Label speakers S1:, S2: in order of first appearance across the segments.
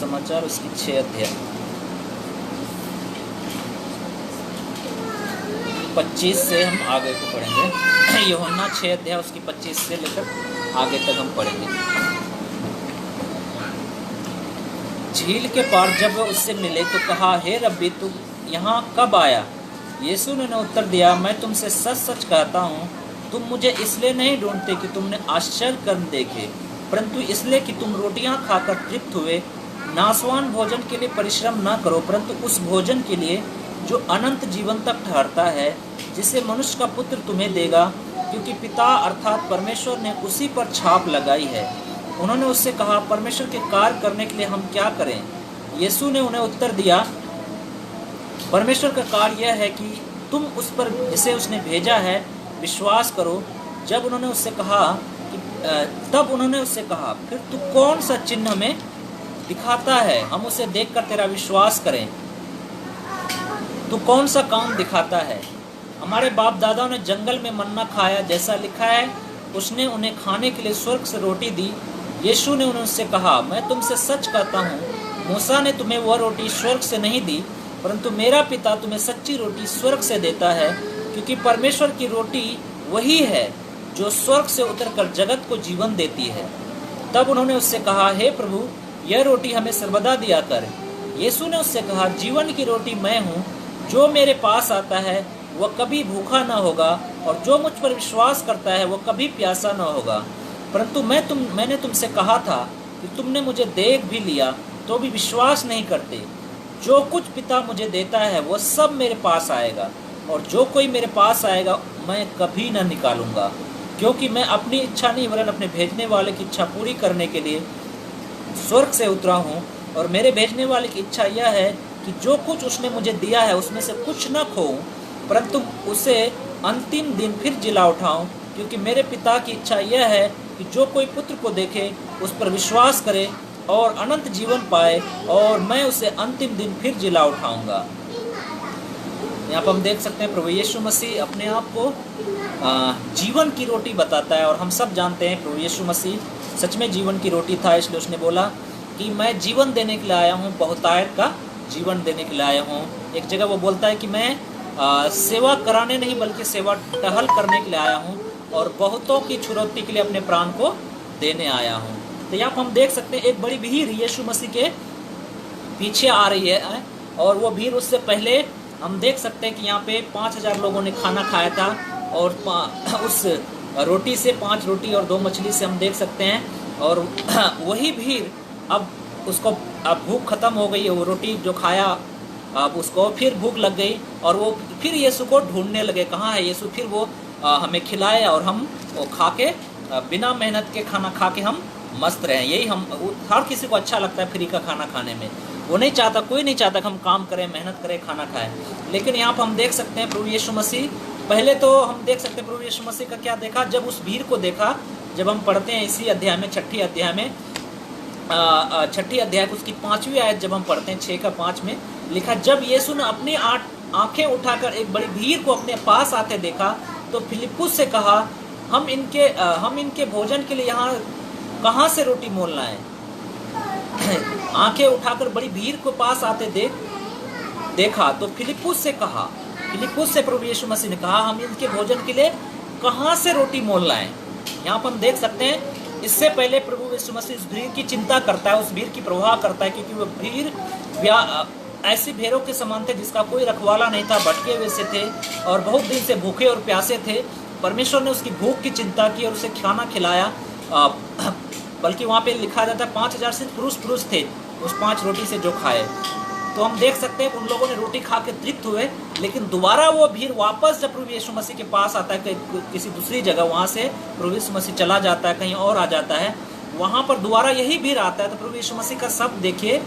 S1: सुसमाचार उसकी 6 अध्याय 25 से हम आगे को पढ़ेंगे। यूहन्ना 6 अध्याय उसकी 25 से लेकर आगे तक हम पढ़ेंगे। झील के पार जब उससे मिले तो कहा, हे रब्बी, तू यहाँ कब आया? यीशु ने उत्तर दिया, मैं तुमसे सच सच कहता हूँ, तुम मुझे इसलिए नहीं ढूंढते कि तुमने आश्चर्य कर्म देखे, परंतु इसलिए कि तुम रोटियां खाकर तृप्त हुए। नाशवान भोजन के लिए परिश्रम न करो, परंतु उस भोजन के लिए जो अनंत जीवन तक ठहरता है, जिसे मनुष्य का पुत्र तुम्हें देगा, क्योंकि पिता अर्थात परमेश्वर ने उसी पर छाप लगाई है। उन्होंने उससे कहा, परमेश्वर के कार्य करने के लिए हम क्या करें? यीशु ने उन्हें उत्तर दिया, परमेश्वर का कार्य यह है कि तुम उस पर जिसे उसने भेजा है विश्वास करो। जब उन्होंने उससे कहा कि तब उन्होंने उससे कहा, फिर तू कौन सा चिन्ह हमें दिखाता है, हम उसे देखकर तेरा विश्वास करें? तू कौन सा काम दिखाता है? हमारे बाप दादाओं ने जंगल में मन्ना खाया, जैसा लिखा है, उसने उन्हें खाने के लिए स्वर्ग से रोटी दी। यीशु ने उनसे कहा, मैं तुमसे सच कहता हूँ, मूसा ने तुम्हें वह रोटी स्वर्ग से नहीं दी, परंतु मेरा पिता तुम्हें सच्ची रोटी स्वर्ग से देता है, क्योंकि परमेश्वर की रोटी वही है जो स्वर्ग से उतरकर जगत को जीवन देती है। तब उन्होंने उससे कहा, हे प्रभु, यह रोटी हमें सर्वदा दिया कर। यीशु ने उससे कहा, जीवन की रोटी मैं हूँ, जो मेरे पास आता है वह कभी भूखा न होगा, और जो मुझ पर विश्वास करता है वह कभी प्यासा न होगा। परंतु मैंने तुमसे कहा था कि तुमने मुझे देख भी लिया तो भी विश्वास नहीं करते। जो कुछ पिता मुझे देता है वह सब मेरे पास आएगा, और जो कोई मेरे पास आएगा मैं कभी न निकालूंगा, क्योंकि मैं अपनी इच्छा नहीं वरन अपने भेजने वाले की इच्छा पूरी करने के लिए स्वर्ग से उतरा हूँ। और मेरे भेजने वाले की इच्छा यह है कि जो कुछ उसने मुझे दिया है उसमें से कुछ न खोऊं, परंतु उसे अंतिम दिन फिर जिला उठाऊं, क्योंकि मेरे पिता की इच्छा यह है कि जो कोई पुत्र को देखे उस पर विश्वास करे और अनंत जीवन पाए, और मैं उसे अंतिम दिन फिर जिला उठाऊंगा। यहाँ पर हम देख सकते हैं प्रभु यीशु मसीह अपने आप को जीवन की रोटी बताता है, और हम सब जानते हैं प्रभु यीशु मसीह सच में जीवन की रोटी था। इसलिए उसने बोला कि मैं जीवन देने के लिए आया हूँ, बहुतायत का जीवन देने के लिए आया हूँ। एक जगह वो बोलता है कि मैं सेवा कराने नहीं बल्कि सेवा टहल करने के लिए आया हूँ, और बहुतों की छुड़ौती के लिए अपने प्राण को देने आया हूँ। तो यहाँ पर हम देख सकते हैं एक बड़ी भीड़ यीशु मसीह के पीछे आ रही है, और वो भीड़ उससे पहले हम देख सकते हैं कि यहाँ पे 5000 लोगों ने खाना खाया था, और उस रोटी से 5 रोटी और 2 मछली से हम देख सकते हैं। और वही भीड़ अब उसको अब भूख खत्म हो गई है, वो रोटी जो खाया अब उसको फिर भूख लग गई, और वो फिर यीशु को ढूंढने लगे, कहाँ है यीशु, फिर वो हमें खिलाए और हम वो खा के बिना मेहनत के खाना खा के हम मस्त रहें। यही हम हर किसी को अच्छा लगता है फ्री का खाना खाने में। वो नहीं चाहता, कोई नहीं चाहता कि हम काम करें, मेहनत करें, खाना खाएं। लेकिन यहाँ पर हम देख सकते हैं प्रभु यीशु मसीह, पहले तो हम देख सकते हैं प्रभु यीशु मसीह का क्या देखा, जब उस भीड़ को देखा, जब हम पढ़ते हैं इसी अध्याय में 6 अध्याय में 6 अध्याय को उसकी 5वीं आयत जब हम पढ़ते हैं 6:5 में लिखा, जब यीशु ने अपनी आंखें उठाकर एक बड़ी भीड़ को अपने पास आते देखा तो फिलिप्पुस से कहा, हम इनके भोजन के लिए यहाँ कहाँ से रोटी मोल लाएं? आंखें उठाकर बड़ी भीड़ को पास आते देखा तो फिलिप्पुस से कहा, फिलिप्पुस से प्रभु यीशु मसीह ने कहा, हम इनके भोजन के लिए कहाँ से रोटी मोल लाएं? यहाँ पर हम देख सकते हैं इससे पहले प्रभु यीशु मसीह उस भीड़ की चिंता करता है, उस भीड़ की प्रवाह करता है, क्योंकि वो भीड़ ऐसी भेड़ों के समान थे जिसका कोई रखवाला नहीं था, भटके हुए से थे और बहुत दिन से भूखे और प्यासे थे। परमेश्वर ने उसकी भूख की चिंता की और उसे खाना खिलाया। बल्कि वहाँ पे लिखा जाता है 5000 सिर्फ पुरुष थे उस 5 रोटी से जो खाए। तो हम देख सकते हैं उन लोगों ने रोटी खा के तृप्त हुए, लेकिन दोबारा वो भीड़ वापस जब प्रभु यीशु मसीह के पास आता है किसी दूसरी जगह, वहाँ से प्रभु यीशु मसीह चला जाता है, कहीं और आ जाता है, वहाँ पर दोबारा यही भीड़ आता है। तो प्रभु यीशु मसीह का शब्द देखिए,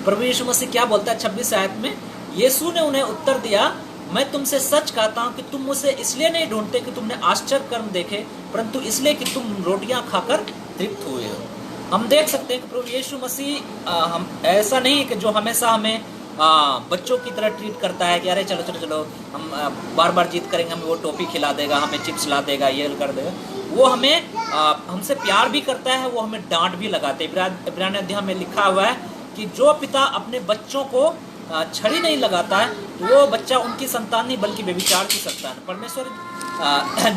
S1: प्रभु यीशु मसीह क्या बोलता है 26 आयत में, यीशु ने उन्हें उत्तर दिया, मैं तुमसे सच कहता हूँ कि तुम मुझसे इसलिए नहीं ढूंढते कि तुमने आश्चर्य कर्म देखे, परंतु इसलिए कि तुम रोटियां खाकर तृप्त हुए हो। हम देख सकते हैं कि प्रभु यीशु मसीह हम ऐसा नहीं है कि जो हमेशा हमें बच्चों की तरह ट्रीट करता है कि अरे चलो चलो चलो हम बार बार जीत करेंगे, हमें वो टोपी खिला देगा, हमें चिप्स ला देगा, ये कर देगा। वो हमें हमसे प्यार भी करता है, वो हमें डांट भी लगाते हैं। इब्रानी अध्याय में लिखा हुआ है कि जो पिता अपने बच्चों को छड़ी नहीं लगाता है तो वो बच्चा उनकी संतान नहीं बल्कि व्यभिचार की संतान है। परमेश्वर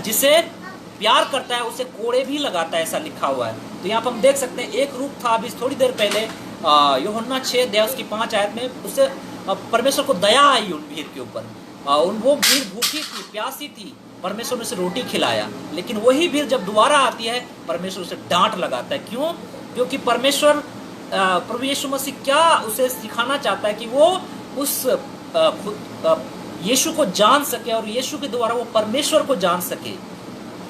S1: जिसे प्यार करता है उसे कोड़े भी लगाता है, ऐसा लिखा हुआ है। तो यहाँ पर हम देख सकते हैं एक रूप था अभी थोड़ी देर पहले यूहन्ना 6 अध्याय उसकी 5 आयत में, उसे परमेश्वर को दया आई उन भीड़ के ऊपर। वो भीड़ भूखी थी, प्यासी थी, परमेश्वर ने उसे रोटी खिलाया। लेकिन वही भीड़ जब दोबारा आती है परमेश्वर उसे डांट लगाता है। क्यों? क्योंकि परमेश्वर प्रभु यीशु मसीह क्या उसे सिखाना चाहता है कि वो उस यीशु को जान सके और यीशु के द्वारा वो परमेश्वर को जान सके।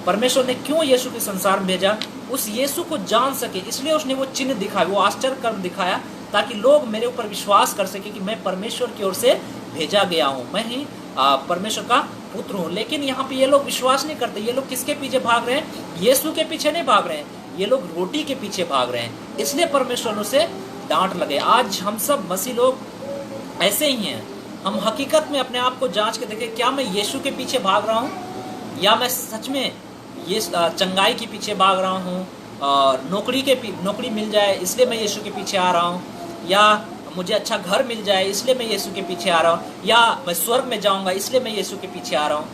S1: परमेश्वर ने क्यों यीशु के संसार में भेजा? उस यीशु को जान सके, इसलिए उसने वो चिन्ह दिखाया, वो आश्चर्य कर्म दिखाया, ताकि लोग मेरे ऊपर विश्वास कर सके कि मैं परमेश्वर की ओर से भेजा गया हूँ, मैं ही परमेश्वर का पुत्र हूँ। लेकिन यहाँ पे ये लोग विश्वास नहीं करते। ये लोग किसके पीछे भाग रहे हैं? यीशु के पीछे नहीं भाग रहे हैं, ये लोग रोटी के पीछे भाग रहे हैं, इसलिए परमेश्वर ने उसे डांट लगे। आज हम सब मसीह लोग ऐसे ही हैं। हम हकीकत में अपने आप को जांच के देखें, क्या मैं यीशु के पीछे भाग रहा हूँ या मैं सच में ये चंगाई के पीछे भाग रहा हूँ, नौकरी मिल जाए इसलिए मैं यीशु के पीछे आ रहा हूँ, या मुझे अच्छा घर मिल जाए इसलिए मैं यीशु के पीछे आ रहा हूँ, या मैं स्वर्ग में जाऊँगा इसलिए मैं यीशु के पीछे आ रहा हूँ।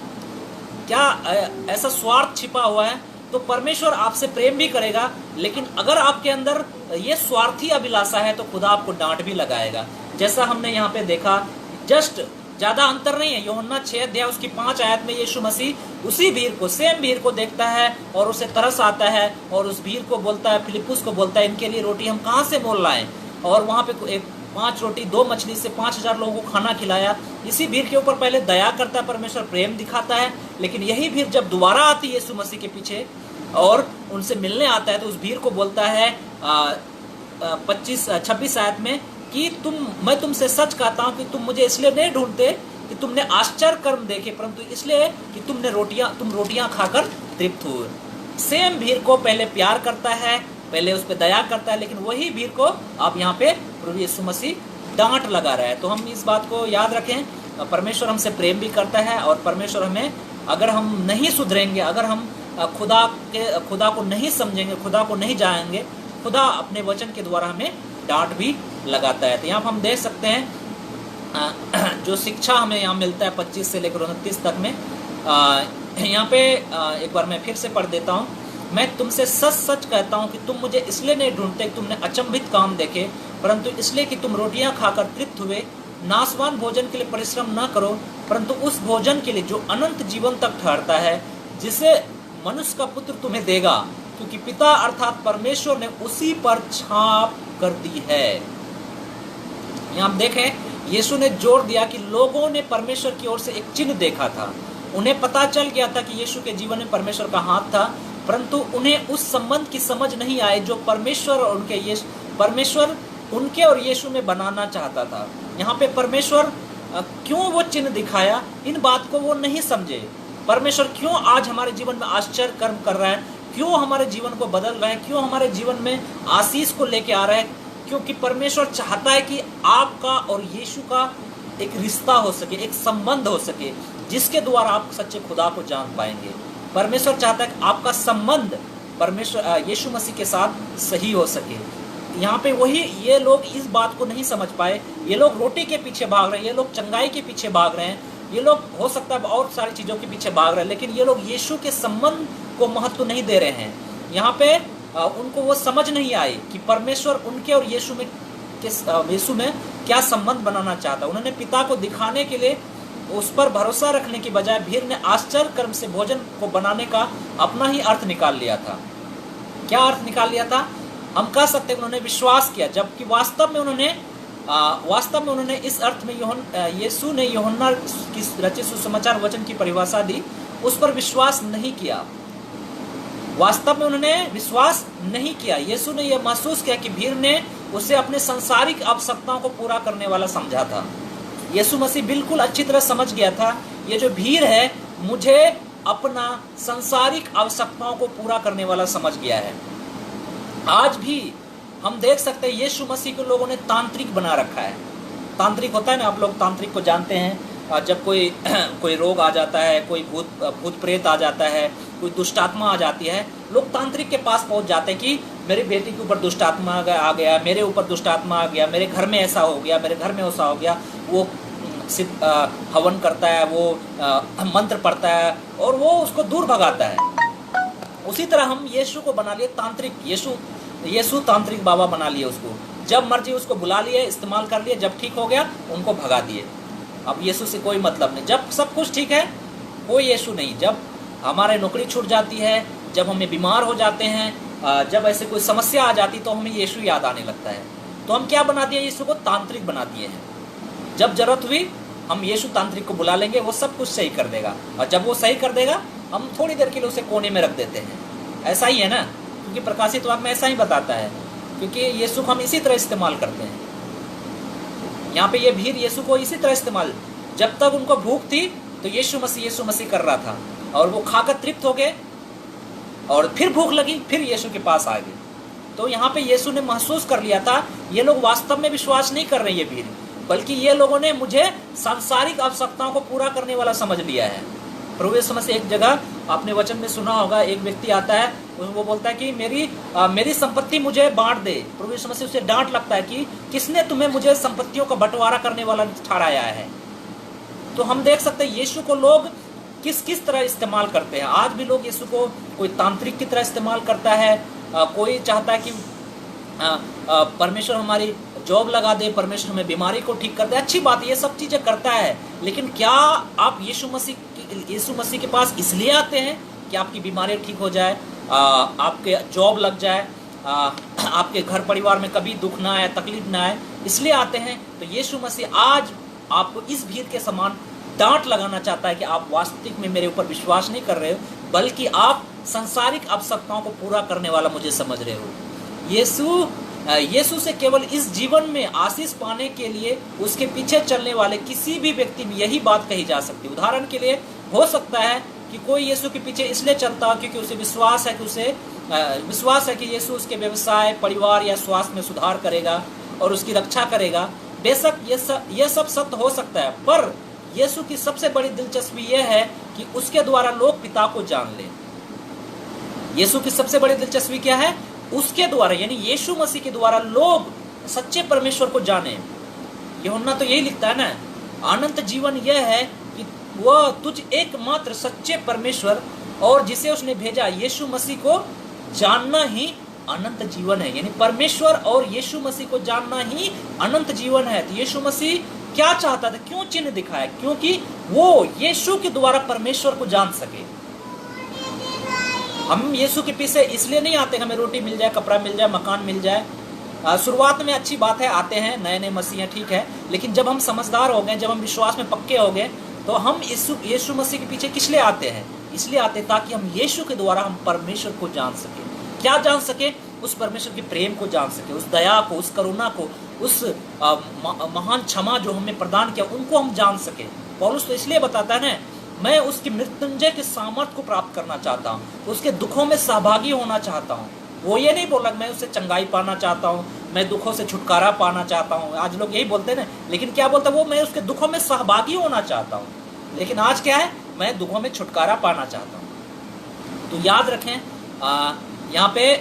S1: क्या ऐसा स्वार्थ छिपा हुआ है? तो परमेश्वर आपसे प्रेम भी करेगा, लेकिन अगर आपके अंदर ये स्वार्थी अभिलाषा है तो खुदा आपको डांट भी लगाएगा। जैसा हमने यहाँ पे देखा, जस्ट ज्यादा अंतर नहीं है। यूहन्ना 6 अध्याय उसकी 5 आयत में यीशु मसीह उसी भीड़ को, सेम भीड़ को देखता है और उसे तरस आता है और उस भीड़ को बोलता है, फिलिप्पुस को बोलता है, इनके लिए रोटी हम कहाँ से मोल लाएं? और वहाँ पे एक 5 रोटी 2 मछली से 5000 लोगों को खाना खिलाया। इसी भीड़ के ऊपर पहले दया करता है परमेश्वर, प्रेम दिखाता है। लेकिन यही भीड़ जब दोबारा आती है यीशु मसीह के पीछे और उनसे मिलने आता है तो उस भीड़ को बोलता है 26 आयत में कि मैं तुमसे सच कहता हूँ कि तुम मुझे इसलिए नहीं ढूंढते कि तुमने आश्चर्य कर्म देखे, परंतु इसलिए कि तुम रोटियां खाकर तृप्त हुए। सेम भीड़ को पहले प्यार करता है, पहले उस पर दया करता है, लेकिन वही भीड़ को आप यहाँ पे प्रभु यीशु मसीह डांट लगा रहा है। तो हम इस बात को याद रखें, परमेश्वर हमसे प्रेम भी करता है और परमेश्वर हमें, अगर हम नहीं सुधरेंगे, अगर हम खुदा को नहीं समझेंगे, खुदा को नहीं जानेंगे, खुदा अपने वचन के द्वारा हमें डांट भी लगाता है। तो यहाँ पर हम देख सकते हैं जो शिक्षा हमें यहाँ मिलता है 25 से लेकर 29 तक में। यहाँ पे एक बार मैं फिर से पढ़ देता हूँ। मैं तुमसे सच सच कहता हूँ कि तुम मुझे इसलिए नहीं ढूंढते कि तुमने अचंभित काम देखे, परंतु इसलिए कि तुम रोटियां खाकर तृप्त हुए। नाशवान भोजन के लिए परिश्रम न करो, परंतु उस भोजन के लिए जो अनंत जीवन तक ठहरता है, जिसे मनुष्य का पुत्र तुम्हें देगा, क्योंकि पिता अर्थात परमेश्वर ने उसी पर छाप कर दी है। यहाँ हम देखें, यीशु ने जोर दिया कि लोगों ने परमेश्वर की ओर से एक चिन्ह देखा था। उन्हें पता चल गया था कि यीशु के जीवन में परमेश्वर का हाथ था, परंतु उन्हें उस संबंध की समझ नहीं आई जो परमेश्वर उनके और यीशु में बनाना चाहता था। यहाँ पे परमेश्वर क्यों वो चिन्ह दिखाया, इन बात को वो नहीं समझे। परमेश्वर क्यों आज हमारे जीवन में आश्चर्य कर्म कर रहा है, क्यों हमारे जीवन को बदल रहा है, क्यों हमारे जीवन में आशीष को लेके आ रहा है? क्योंकि परमेश्वर चाहता है कि आपका और यीशु का एक रिश्ता हो सके, एक संबंध हो सके, जिसके द्वारा आप सच्चे खुदा को जान पाएंगे। परमेश्वर चाहता है कि आपका संबंध परमेश्वर यीशु मसीह के साथ सही हो सके। यहाँ पे वही ये लोग इस बात को नहीं समझ पाए। ये लोग रोटी के पीछे भाग रहे हैं, ये लोग चंगाई के पीछे भाग रहे हैं, ये लोग हो सकता है और सारी चीज़ों के पीछे भाग रहे हैं, लेकिन ये लोग यीशु के संबंध को महत्व नहीं दे रहे हैं। यहाँ पे उनको वो समझ नहीं आई कि परमेश्वर उनके और यीशु में क्या संबंध बनाना चाहता। उन्होंने पिता को दिखाने के लिए उस पर भरोसा रखने की बजाय भीड़ ने आश्चर्य कर्म से भोजन को बनाने का अपना ही अर्थ निकाल लिया था। क्या अर्थ निकाल लिया था? हम कह सकते हैं उन्होंने विश्वास किया, जबकि वास्तव में उन्होंने इस अर्थ में यीशु ने यूहन्ना की रचित सुसमाचार वचन की परिभाषा दी, उस पर विश्वास नहीं किया। वास्तव में उन्होंने विश्वास नहीं किया। यीशु ने यह महसूस किया कि भीड़ ने उसे अपने सांसारिक आवश्यकताओं को पूरा करने वाला समझा था। यीशु मसीह बिल्कुल अच्छी तरह समझ गया था, ये जो भीड़ है मुझे अपना सांसारिक आवश्यकताओं को पूरा करने वाला समझ गया है। आज भी हम देख सकते हैं यीशु मसीह को लोगों ने तांत्रिक बना रखा है। तांत्रिक होता है ना, आप लोग तांत्रिक को जानते हैं। जब कोई कोई रोग आ जाता है, कोई भूत प्रेत आ जाता है, कोई दुष्ट आत्मा आ जाती है, लोग तांत्रिक के पास पहुंच जाते हैं कि मेरी बेटी के ऊपर दुष्ट आत्मा आ गया, मेरे ऊपर दुष्ट आत्मा आ गया, मेरे घर में ऐसा हो गया, मेरे घर में वैसा हो गया। वो हवन करता है, वो मंत्र पढ़ता है और वो उसको दूर भगाता है। उसी तरह हम यीशु को बना लिए तांत्रिक, यीशु तांत्रिक बाबा बना लिए उसको। जब मर्जी उसको बुला लिए, इस्तेमाल कर लिए, जब ठीक हो गया उनको भगा दिए। अब यीशु से कोई मतलब नहीं। जब सब कुछ ठीक है कोई यीशु नहीं। जब हमारे नौकरी छूट जाती है, जब हमें बीमार हो जाते हैं, जब ऐसे कोई समस्या आ जाती तो हमें यीशु याद आने लगता है। तो हम क्या बना दिए, यीशु को तांत्रिक बना दिए हैं। जब जरूरत हुई हम यीशु तांत्रिक को बुला लेंगे, वो सब कुछ सही कर देगा। और जब वो सही कर देगा हम थोड़ी देर के लिए उसे कोने में रख देते हैं। ऐसा ही है ना, क्योंकि प्रकाशित वाक्य में ऐसा ही बताता है, क्योंकि यीशु को हम इसी तरह इस्तेमाल करते हैं। यहाँ पे ये भीड़ यीशु को इसी तरह इस्तेमाल, जब तक उनको भूख थी तो यीशु मसीह कर रहा था, और वो खाकर तृप्त हो गए, और फिर भूख लगी, फिर यीशु के पास आ गए। तो यहाँ पे यीशु ने महसूस कर लिया था ये लोग वास्तव में विश्वास नहीं कर रहे ये भीड़, बल्कि ये लोगों ने मुझे सांसारिक आवश्यकताओं को पूरा करने वाला समझ लिया है। प्रभु यीशु मसीह एक जगह आपने वचन में सुना होगा, एक व्यक्ति आता है, वो बोलता है कि मेरी संपत्ति मुझे बांट दे। प्रभु यीशु मसीह उसे डांट लगता है कि किसने तुम्हें मुझे संपत्तियों का बंटवारा करने वाला ठहराया है। तो हम देख सकते हैं यीशु को लोग किस तरह इस्तेमाल करते हैं। आज भी लोग यीशु को कोई तांत्रिक की तरह इस्तेमाल करता है। कोई चाहता है कि परमेश्वर हमारी जॉब लगा दे, परमेश्वर हमें बीमारी को ठीक कर दे। अच्छी बात है, ये सब चीजें करता है, लेकिन क्या आप यीशु मसीह के पास इसलिए आते हैं कि आपकी बीमारी ठीक हो जाए, आपके जॉब लग जाए, आपके घर परिवार में कभी दुख ना आए, तकलीफ ना आए, इसलिए आते हैं? तो यीशु मसीह आज आपको इस भीड़ के समान डांट लगाना चाहता है कि आप वास्तविक में मेरे ऊपर विश्वास नहीं कर रहे हो, बल्कि आप सांसारिक आवश्यकताओं को पूरा करने वाला मुझे समझ रहे हो। यीशु से केवल इस जीवन में आशीष पाने के लिए उसके पीछे चलने वाले किसी भी व्यक्ति में यही बात कही जा सकती है। उदाहरण के लिए हो सकता है कि कोई यीशु के पीछे इसलिए चलता क्योंकि उसे विश्वास है कि यीशु उसके व्यवसाय, परिवार या स्वास्थ्य में सुधार करेगा और उसकी रक्षा करेगा। बेशक ये सब सत्य हो सकता है, पर यीशु की सबसे बड़ी दिलचस्पी यह है कि उसके द्वारा लोग पिता को जान लें। यीशु की सबसे बड़ी दिलचस्पी क्या है? उसके द्वारा, यानी यीशु मसीह के द्वारा लोग सच्चे परमेश्वर को जाने। यूहन्ना तो यही लिखता है ना, अनंत जीवन यह है कि वह तुझ एकमात्र सच्चे परमेश्वर और जिसे उसने भेजा यीशु मसीह को जानना ही अनंत जीवन है। यानी परमेश्वर और यीशु मसीह को जानना ही अनंत जीवन है। तो यीशु मसीह क्या चाहता था, क्यों चिन्ह दिखाया? क्योंकि वो यीशु के द्वारा परमेश्वर को जान सके। हम यीशु के पीछे इसलिए नहीं आते हमें रोटी मिल जाए, कपड़ा मिल जाए, मकान मिल जाए। शुरुआत में अच्छी बात है, आते हैं नए मसीह, ठीक है, लेकिन जब हम समझदार हो गए, जब हम विश्वास में पक्के हो गए, तो हम यीशु मसीह के पीछे किस लिए आते हैं? इसलिए आते ताकि हम यीशु के द्वारा हम परमेश्वर को जान सके। क्या जान सके? उस परमेश्वर के प्रेम को जान सके, उस दया को, उस करुणा को, उस महान क्षमा जो हमें प्रदान किया, उनको हम जान सके। पौलुस तो इसलिए बताता है ना, मैं उसकी मृत्युंजय के सामर्थ को प्राप्त करना चाहता हूँ, उसके दुखों में सहभागी होना चाहता हूँ। वो ये नहीं बोला मैं उससे चंगाई पाना चाहता हूँ, मैं दुखों से छुटकारा पाना चाहता हूँ। आज लोग यही बोलते हैं ना, लेकिन क्या बोलता है वो? मैं उसके दुखों में सहभागी होना चाहता हूँ। लेकिन आज क्या है? मैं दुखों में छुटकारा पाना चाहता हूँ। तो याद रखें, यहाँ पे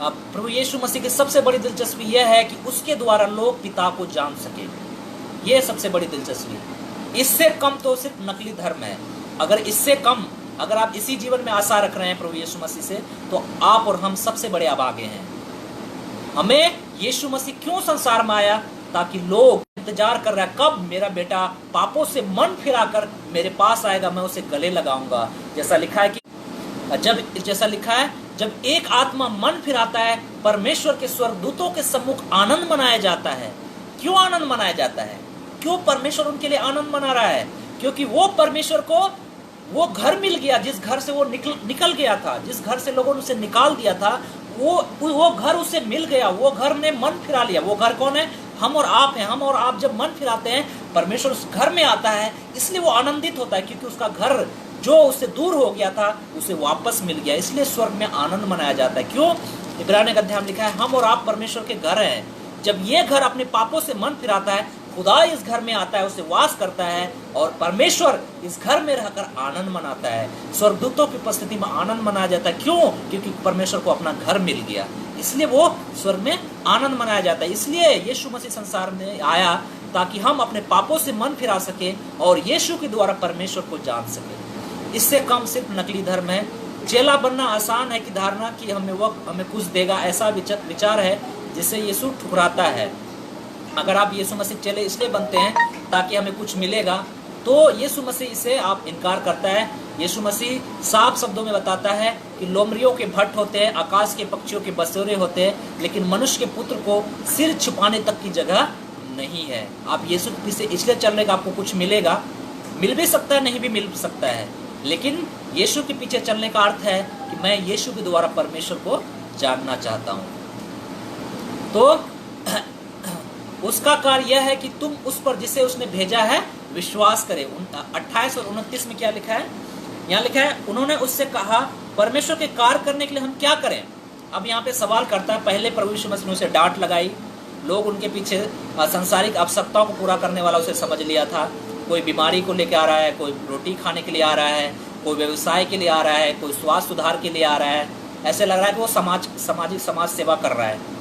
S1: प्रभु यीशु मसीह की सबसे बड़ी दिलचस्पी यह है कि उसके द्वारा लोग पिता को जान सके। ये सबसे बड़ी दिलचस्पी है। इससे कम तो सिर्फ नकली धर्म है। अगर आप इसी जीवन में आशा रख रहे हैं प्रभु यीशु मसीह से, तो आप और हम सबसे बड़े अभागे हैं। हमें यीशु मसीह क्यों संसार में आया? ताकि लोग इंतजार कर रहा है कब मेरा बेटा पापों से मन फिराकर मेरे पास आएगा, मैं उसे गले लगाऊंगा। जैसा लिखा है, जब एक आत्मा मन फिराता है, परमेश्वर के स्वर्गदूतों के सम्मुख आनंद मनाया जाता है। क्यों आनंद मनाया जाता है? क्यों परमेश्वर उनके लिए आनंद मना रहा है? क्योंकि वो परमेश्वर को वो घर मिल गया जिस घर से वो निकल गया था, जिस घर से लोगों ने उसे निकाल दिया था, वो घर उसे मिल गया। वो घर ने मन फिरा लिया। वो घर कौन है? हम और आप हैं। हम और आप जब मन फिराते हैं, परमेश्वर उस घर में आता है, इसलिए वो आनंदित होता है, क्योंकि उसका घर जो उससे दूर हो गया था उसे वापस मिल गया। इसलिए स्वर्ग में आनंद मनाया जाता है। क्यों? इब्रानियों का अध्याय में लिखा है, हम और आप परमेश्वर के घर हैं। जब ये घर अपने पापों से मन फिराता है, खुदा इस घर में आता है, उसे वास करता है और परमेश्वर इस घर में रहकर आनंद मनाता है। स्वर्गदूतों की उपस्थिति में आनंद मनाया जाता है। क्यों? क्योंकि परमेश्वर को अपना घर मिल गया, इसलिए वो स्वर्ग में आनंद मनाया जाता है। इसलिए यीशु मसीह संसार में आया ताकि हम अपने पापों से मन फिरा सके और यीशु के द्वारा परमेश्वर को जान सके। इससे कम सिर्फ नकली धर्म है। चेला बनना आसान है कि धारणा कि हमें कुछ देगा, ऐसा विचार है जिसे यीशु ठुकराता है। अगर आप यीशु मसीह चेले इसलिए बनते हैं ताकि हमें कुछ मिलेगा, तो यीशु मसीह इसे आप इनकार करता है। यीशु मसीह साफ शब्दों में बताता है कि लोमड़ियों के भट्ट होते हैं, आकाश के पक्षियों के बसेरे होते हैं, लेकिन मनुष्य के पुत्र को सिर छुपाने तक की जगह नहीं है। आप यीशु के पीछे इसलिए चल रहे, आपको कुछ मिलेगा, मिल भी सकता है, नहीं भी मिल सकता है, लेकिन यीशु के पीछे चलने का अर्थ है कि मैं यीशु के द्वारा परमेश्वर को जानना चाहता हूँ। तो उसका कार्य यह है कि तुम उस पर जिसे उसने भेजा है विश्वास करें। 28 और 29 में क्या लिखा है? यहाँ लिखा है, उन्होंने उससे कहा, परमेश्वर के कार्य करने के लिए हम क्या करें? अब यहाँ पे सवाल करता है। पहले प्रभु यीशु मसीह ने उसे डांट लगाई, लोग उनके पीछे सांसारिक आवश्यकताओं को पूरा करने वाला उसे समझ लिया था। कोई बीमारी को लेकर आ रहा है, कोई रोटी खाने के लिए आ रहा है, कोई व्यवसाय के लिए आ रहा है, कोई स्वास्थ्य सुधार के लिए आ रहा है। ऐसे लग रहा है कि वो समाज सेवा कर रहा है।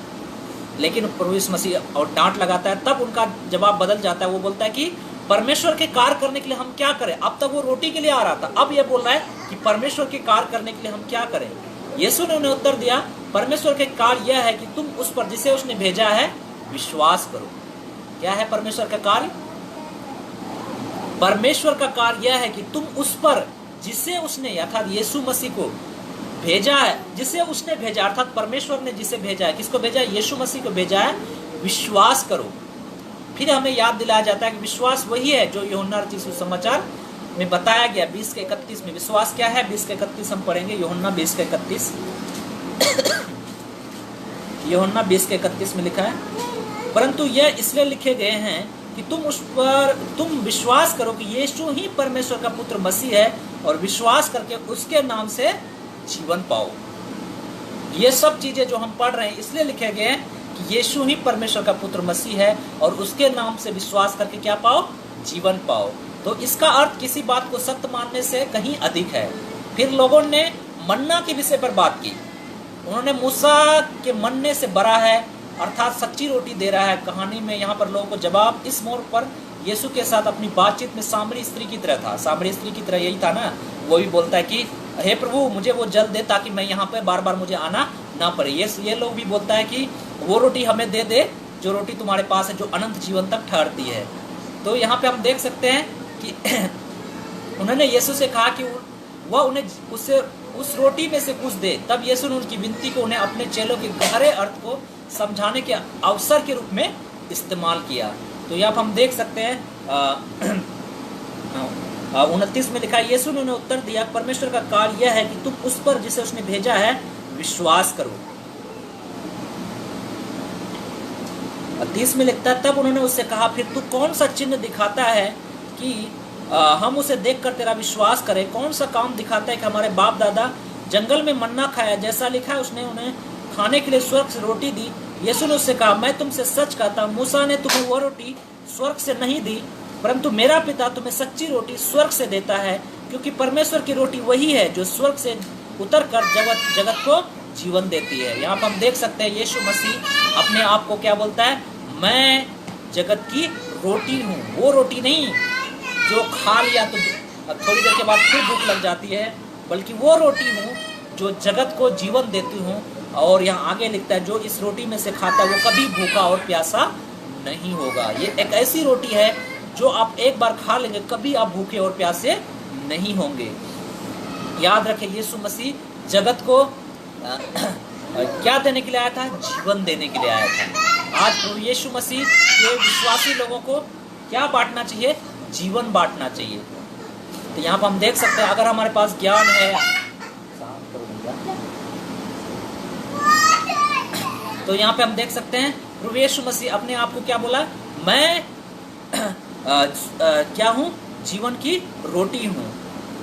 S1: लेकिन प्रभु यीशु मसीह और डांट लगाता है, तब उनका जवाब बदल जाता है। वो बोलता है कि परमेश्वर के कार्य करने के लिए हम क्या करें? अब तक वो रोटी के लिए आ रहा था, अब ये बोल रहा है कि परमेश्वर के कार्य करने के लिए हम क्या करें? यीशु ने उन्हें उत्तर दिया, परमेश्वर के कार्य यह है कि तुम उस पर जिसे उसने भेजा है विश्वास करो। क्या है परमेश्वर का कार्य? परमेश्वर का कार्य यह है कि तुम उस पर जिसे उसने, अर्थात यीशु मसीह को भेजा है, जिसे उसने भेजा, अर्थात परमेश्वर ने जिसे भेजा है, किसको भेजा है? यीशु मसीह को भेजा है, विश्वास करो। फिर हमें याद दिलाया जाता है कि विश्वास वही है जो यूहन्ना रचित सुसमाचार में बताया गया 20 के 31 में। विश्वास क्या है? 20 के 31 हम पढ़ेंगे, यूहन्ना 20 के 31। यूहन्ना 20 के 31 में लिखा है, परंतु यह इसलिए लिखे गए हैं कि तुम विश्वास करो कि यीशु ही परमेश्वर का पुत्र मसीह है, और विश्वास करके उसके नाम से जीवन पाओ। ये सब चीजें जो हम पढ़ रहे हैं इसलिए लिखे गए हैं कि यीशु ही परमेश्वर का पुत्र मसीह है, और उसके नाम से विश्वास करके क्या पाओ? जीवन पाओ। तो इसका अर्थ किसी बात को सत्य मानने से कहीं अधिक है। फिर लोगों ने मन्ना के विषय पर बात की। उन्होंने मूसा के मन्ने से बड़ा है, अर्थात सच्ची रोटी दे रहा है। कहानी में यहाँ पर लोगों को जवाब इस मोड़ पर यीशु के साथ अपनी बातचीत में सामरी स्त्री की तरह था। सामरी स्त्री की तरह यही था ना, वो भी बोलता है कि हे प्रभु मुझे वो जल दे ताकि मैं यहाँ पे बार बार मुझे आना ना पड़े। ये लोग भी बोलता है कि वो रोटी हमें दे दे जो रोटी तुम्हारे पास है, जो अनंत जीवन तक ठहरती है। तो यहाँ पे हम देख सकते हैं कि उन्होंने यीशु से कहा कि वह उन्हें उससे उस रोटी में से कुछ दे। तब यीशु ने उनकी विनती को उन्हें अपने चेलों के गहरे अर्थ को समझाने के अवसर के रूप में इस्तेमाल किया। तो यहाँ पर हम देख सकते हैं 29 में लिखा है, यीशु ने उन्हें उत्तर दिया, परमेश्वर का कार्य यह है कि तुम उस पर जिसे उसने भेजा है विश्वास करो। 30 में लिखता है, तब उन्होंने उससे कहा, फिर तू कौन सा चिन्ह दिखाता है कि हम उसे देखकर तेरा विश्वास करें? कौन सा काम दिखाता है कि हमारे बाप दादा जंगल में मन्ना खाया, जैसा लिखा है उसने उन्हें खाने के लिए स्वर्ग से रोटी दी। यीशु ने उससे कहा, मैं तुमसे सच कहता हूँ, मूसा ने तुम्हें वह रोटी स्वर्ग से नहीं दी, परंतु मेरा पिता तुम्हें सच्ची रोटी स्वर्ग से देता है, क्योंकि परमेश्वर की रोटी वही है जो स्वर्ग से उतर कर जगत को जीवन देती है। यहाँ पर हम देख सकते हैं यीशु मसीह अपने आप को क्या बोलता है? मैं जगत की रोटी हूँ। वो रोटी नहीं जो खा लिया तो थोड़ी देर के बाद फिर भूख लग जाती है, बल्कि वो रोटी हूँ जो जगत को जीवन देती हूँ। और यहाँ आगे लिखता है, जो इस रोटी में से खाता है वो कभी भूखा और प्यासा नहीं होगा। ये एक ऐसी रोटी है जो आप एक बार खा लेंगे, कभी आप भूखे और प्यासे नहीं होंगे। याद रखें, यीशु मसीह जगत को क्या देने के लिए आया था? जीवन देने के लिए आया था। आज प्रभु यीशु मसीह के विश्वासी लोगों को क्या बांटना चाहिए? जीवन बांटना चाहिए। तो यहाँ पर हम देख सकते हैं, अगर हमारे पास ज्ञान है तो यहाँ पे हम देख सकते हैं प्रभु यीशु मसीह अपने आप को क्या बोला? मैं क्या हूँ? जीवन की रोटी हूँ।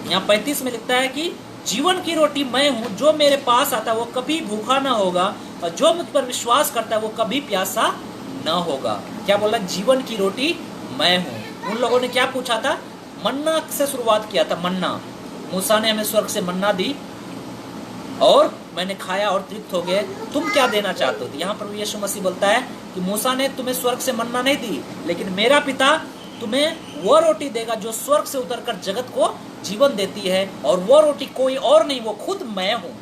S1: यहाँ 35 में लिखता है कि जीवन की रोटी मैं हूँ, जो मेरे पास आता है वो कभी भूखा ना होगा, और जो मुझ पर विश्वास करता है वो कभी प्यासा न होगा। क्या बोला? जीवन की रोटी मैं हूँ। उन लोगों ने क्या पूछा था? मन्ना से शुरुआत किया था। मन्ना, मूसा ने हमें स्वर्ग से मन्ना दी और मैंने खाया और तृप्त हो गए, तुम क्या देना चाहते हो? यहाँ प्रभु यीशु मसीह बोलता है कि मूसा ने तुम्हें स्वर्ग से मन्ना नहीं दी, लेकिन मेरा पिता तुम्हें वो रोटी देगा जो स्वर्ग से उतरकर जगत को जीवन देती है, और वो रोटी कोई और नहीं, वो खुद मैं हूँ।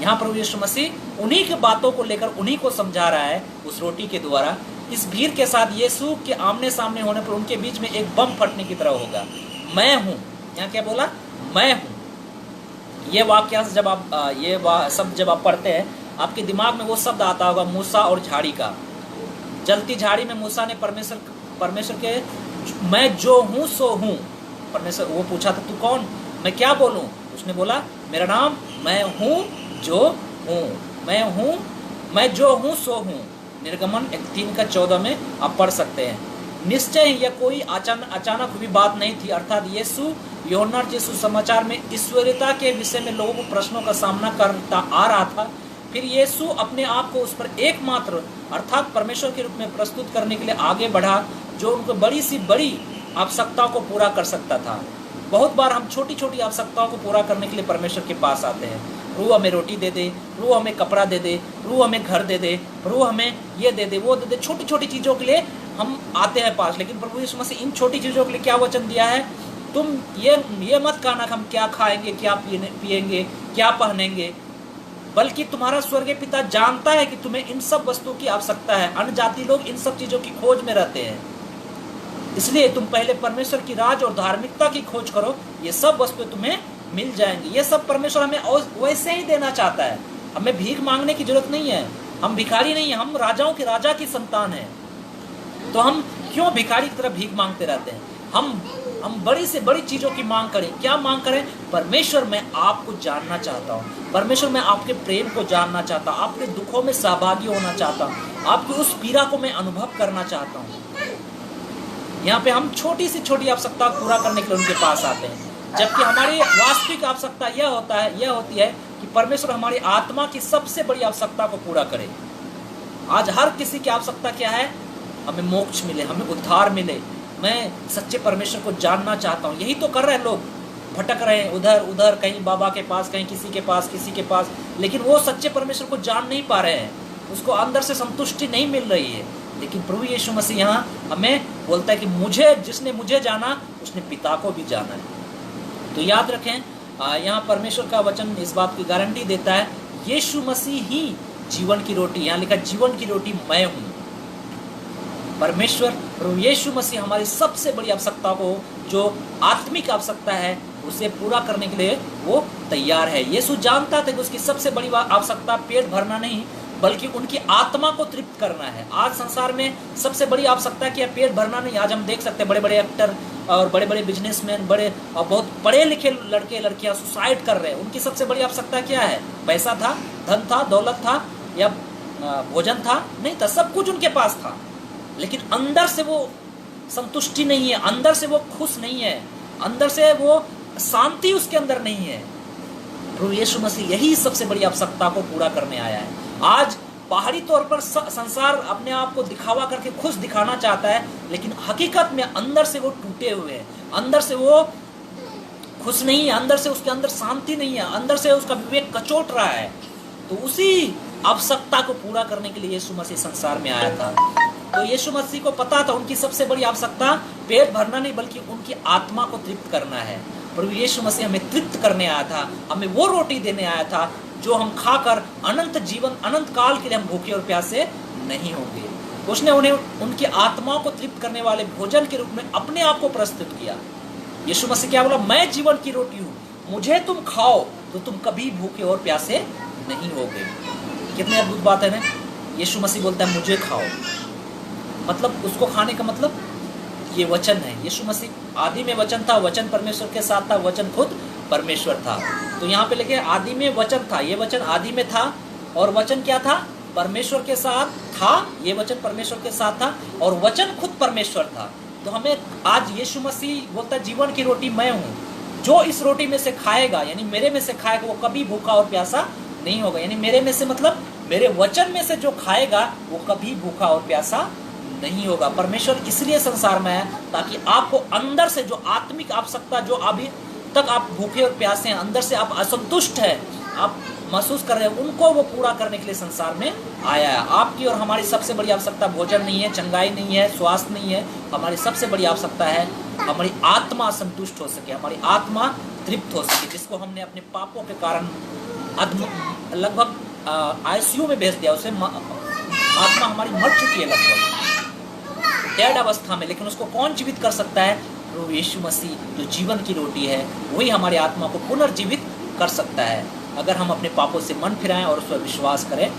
S1: यहाँ प्रभु यीशु मसीह उन्हीं की बातों को लेकर उन्हीं को समझा रहा है उस रोटी के द्वारा। इस भीड़ के साथ यीशु के आमने सामने होने पर उनके बीच में एक बम फटने की तरह होगा। मैं हूँ, यहाँ क्या बोला? मैं हूँ। ये वाक्य जब आप शब्द जब आप पढ़ते हैं, आपके दिमाग में वो शब्द आता होगा मूसा और झाड़ी का। जलती झाड़ी में मूसा ने परमेश्वर के मैं जो हूँ सो हूँ, परमेश्वर वो पूछा था तू कौन, मैं क्या बोलूँ? उसने बोला मेरा नाम मैं हूँ जो हूँ, मैं हूँ, मैं जो हूँ सो हूँ। निर्गमन 3:14 में आप पढ़ सकते हैं। निश्चय यह कोई अचानक हुई बात नहीं थी, अर्थात यीशु यूहन्ना के सुसमाचार में ईश्वरीयता के विषय में लोगों को प्रश्नों का सामना करता आ रहा था। फिर यीशु अपने आप को उस पर एकमात्र अर्थात परमेश्वर के रूप में प्रस्तुत करने के लिए आगे बढ़ा, जो उनको बड़ी सी बड़ी आवश्यकताओं को पूरा कर सकता था। बहुत बार हम छोटी छोटी आवश्यकताओं को पूरा करने के लिए परमेश्वर के पास आते हैं। प्रभु हमें रोटी दे दे, प्रभु हमें कपड़ा दे दे, प्रभु हमें घर दे दे, प्रभु हमें ये दे दे, वो दे दे। छोटी छोटी चीज़ों के लिए हम आते हैं पास, लेकिन प्रभु यीशु मसीह इन छोटी चीज़ों के लिए क्या वचन दिया है? तुम ये मत कहना कि हम क्या खाएंगे, क्या पिएंगे, क्या पहनेंगे, बल्कि तुम्हारा स्वर्गीय पिता जानता है कि तुम्हें इन सब वस्तुओं की आवश्यकता है। अन्य जाति लोग इन सब चीज़ों की खोज में रहते हैं, इसलिए तुम पहले परमेश्वर की राज और धार्मिकता की खोज करो, ये सब वस्तुएं तुम्हें मिल जाएंगी। ये सब परमेश्वर हमें वैसे ही देना चाहता है। हमें भीख मांगने की जरूरत नहीं है, हम भिखारी नहीं है, हम राजाओं के राजा की संतान है। तो हम क्यों भिखारी की तरह भीख मांगते रहते हैं? हम बड़ी से बड़ी चीजों की मांग करें। क्या मांग करें? परमेश्वर मैं आपको जानना चाहता हूँ, परमेश्वर मैं आपके प्रेम को जानना चाहता हूँ, आपके दुखों में सहभागी होना चाहता हूँ, आपकी उस पीड़ा को मैं अनुभव करना चाहता हूँ। यहाँ पे हम छोटी से छोटी आवश्यकता पूरा करने के लिए उनके पास आते हैं, जबकि हमारी वास्तविक आवश्यकता यह होती है कि परमेश्वर हमारी आत्मा की सबसे बड़ी आवश्यकता को पूरा करे। आज हर किसी की आवश्यकता क्या है? हमें मोक्ष मिले, हमें उद्धार मिले, मैं सच्चे परमेश्वर को जानना चाहता हूँ। यही तो कर रहे हैं लोग, भटक रहे हैं उधर उधर, कहीं बाबा के पास, कहीं किसी के पास, लेकिन वो सच्चे परमेश्वर को जान नहीं पा रहे हैं, उसको अंदर से संतुष्टि नहीं मिल रही है। लेकिन प्रभु यीशु मसीह यहाँ हमें बोलता है कि जिसने मुझे जाना उसने पिता को भी जाना है। तो याद रखें, यहाँ परमेश्वर का वचन इस बात की गारंटी देता है, यीशु मसीह ही जीवन की रोटी, यहाँ लिखा जीवन की रोटी मैं हूँ। परमेश्वर प्रभु यीशु मसीह हमारी सबसे बड़ी आवश्यकता को, जो आत्मिक आवश्यकता है, उसे पूरा करने के लिए वो तैयार है। यीशु जानता था कि उसकी सबसे बड़ी आवश्यकता पेट भरना नहीं, बल्कि उनकी आत्मा को तृप्त करना है। आज संसार में सबसे बड़ी आवश्यकता क्या है? पेट भरना नहीं। आज हम देख सकते हैं बड़े बड़े एक्टर और बड़े बड़े बिजनेसमैन, बड़े और बहुत पढ़े लिखे लड़के लड़कियां सुसाइड कर रहे हैं। उनकी सबसे बड़ी आवश्यकता क्या है? पैसा था, धन था, दौलत था, या भोजन था? नहीं था, सब कुछ उनके पास था, लेकिन अंदर से वो संतुष्टि नहीं है, अंदर से वो खुश नहीं है, अंदर से वो शांति उसके अंदर नहीं है। प्रभु यीशु मसीह यही सबसे बड़ी आवश्यकता को पूरा करने आया है। आज बाहरी तौर पर संसार अपने आप को दिखावा करके खुश दिखाना चाहता है, लेकिन हकीकत में अंदर से वो टूटे हुए हैं, अंदर से वो खुश नहीं है, अंदर से उसके अंदर शांति नहीं है, अंदर से उसका विवेक कचोट रहा है। तो उसी आवश्यकता को पूरा करने के लिए यीशु मसीह संसार में आया था। तो यीशु मसीह को पता था उनकी सबसे बड़ी आवश्यकता पेट भरना नहीं, बल्कि उनकी आत्मा को तृप्त करना है। प्रभु यीशु मसीह हमें तृप्त करने आया था, हमें वो रोटी देने आया था जो हम खाकर अनंत जीवन, अनंत काल के लिए हम भूखे और प्यासे नहीं होंगे। उसने उन्हें उनकी आत्माओं को तृप्त करने वाले भोजन के रूप में अपने आप को प्रस्तुत किया। यीशु मसीह क्या बोला? मैं जीवन की रोटी हूँ, मुझे तुम खाओ तो तुम कभी भूखे और प्यासे नहीं होगे। कितनी अद्भुत बात है ना। यीशु मसीह बोलता है मुझे खाओ, मतलब उसको खाने का मतलब ये वचन है। यीशु मसीह आदि में वचन था, वचन परमेश्वर के साथ था, वचन खुद परमेश्वर था। तो यहाँ पे लिखे आदि में वचन था, ये वचन आदि में था, और वचन क्या था? परमेश्वर के साथ था, ये वचन परमेश्वर के साथ था, और वचन खुद परमेश्वर था। तो हमें आज यीशु मसीह बोलता है जीवन की रोटी मैं हूँ, जो इस रोटी में से खाएगा, यानी मेरे में से खाएगा, वो कभी भूखा और प्यासा नहीं होगा। यानी मेरे में से मतलब मेरे वचन में से जो खाएगा वो कभी भूखा और प्यासा नहीं होगा। परमेश्वर इसलिए संसार में है ताकि आपको अंदर से जो आत्मिक आवश्यकता, जो अभी तक आप भूखे और प्यासे हैं, अंदर से आप असंतुष्ट है, आप महसूस कर रहे हैं, उनको वो पूरा करने के लिए संसार में आया है। आपकी और हमारी सबसे बड़ी आवश्यकता भोजन नहीं है, चंगाई नहीं है, स्वास्थ्य नहीं है। हमारी सबसे बड़ी आवश्यकता है हमारी आत्मा संतुष्ट हो सके, हमारी आत्मा तृप्त हो सके, जिसको हमने अपने पापों के कारण लगभग आईसीयू में भेज दिया। उसे आत्मा हमारी मर चुकी है लगभग डेड अवस्था में, लेकिन उसको कौन जीवित कर सकता है? प्रभु यीशु मसीह जो जीवन की रोटी है, वही हमारी आत्मा को पुनर्जीवित कर सकता है, अगर हम अपने पापों से मन फिराएं और उस पर विश्वास करें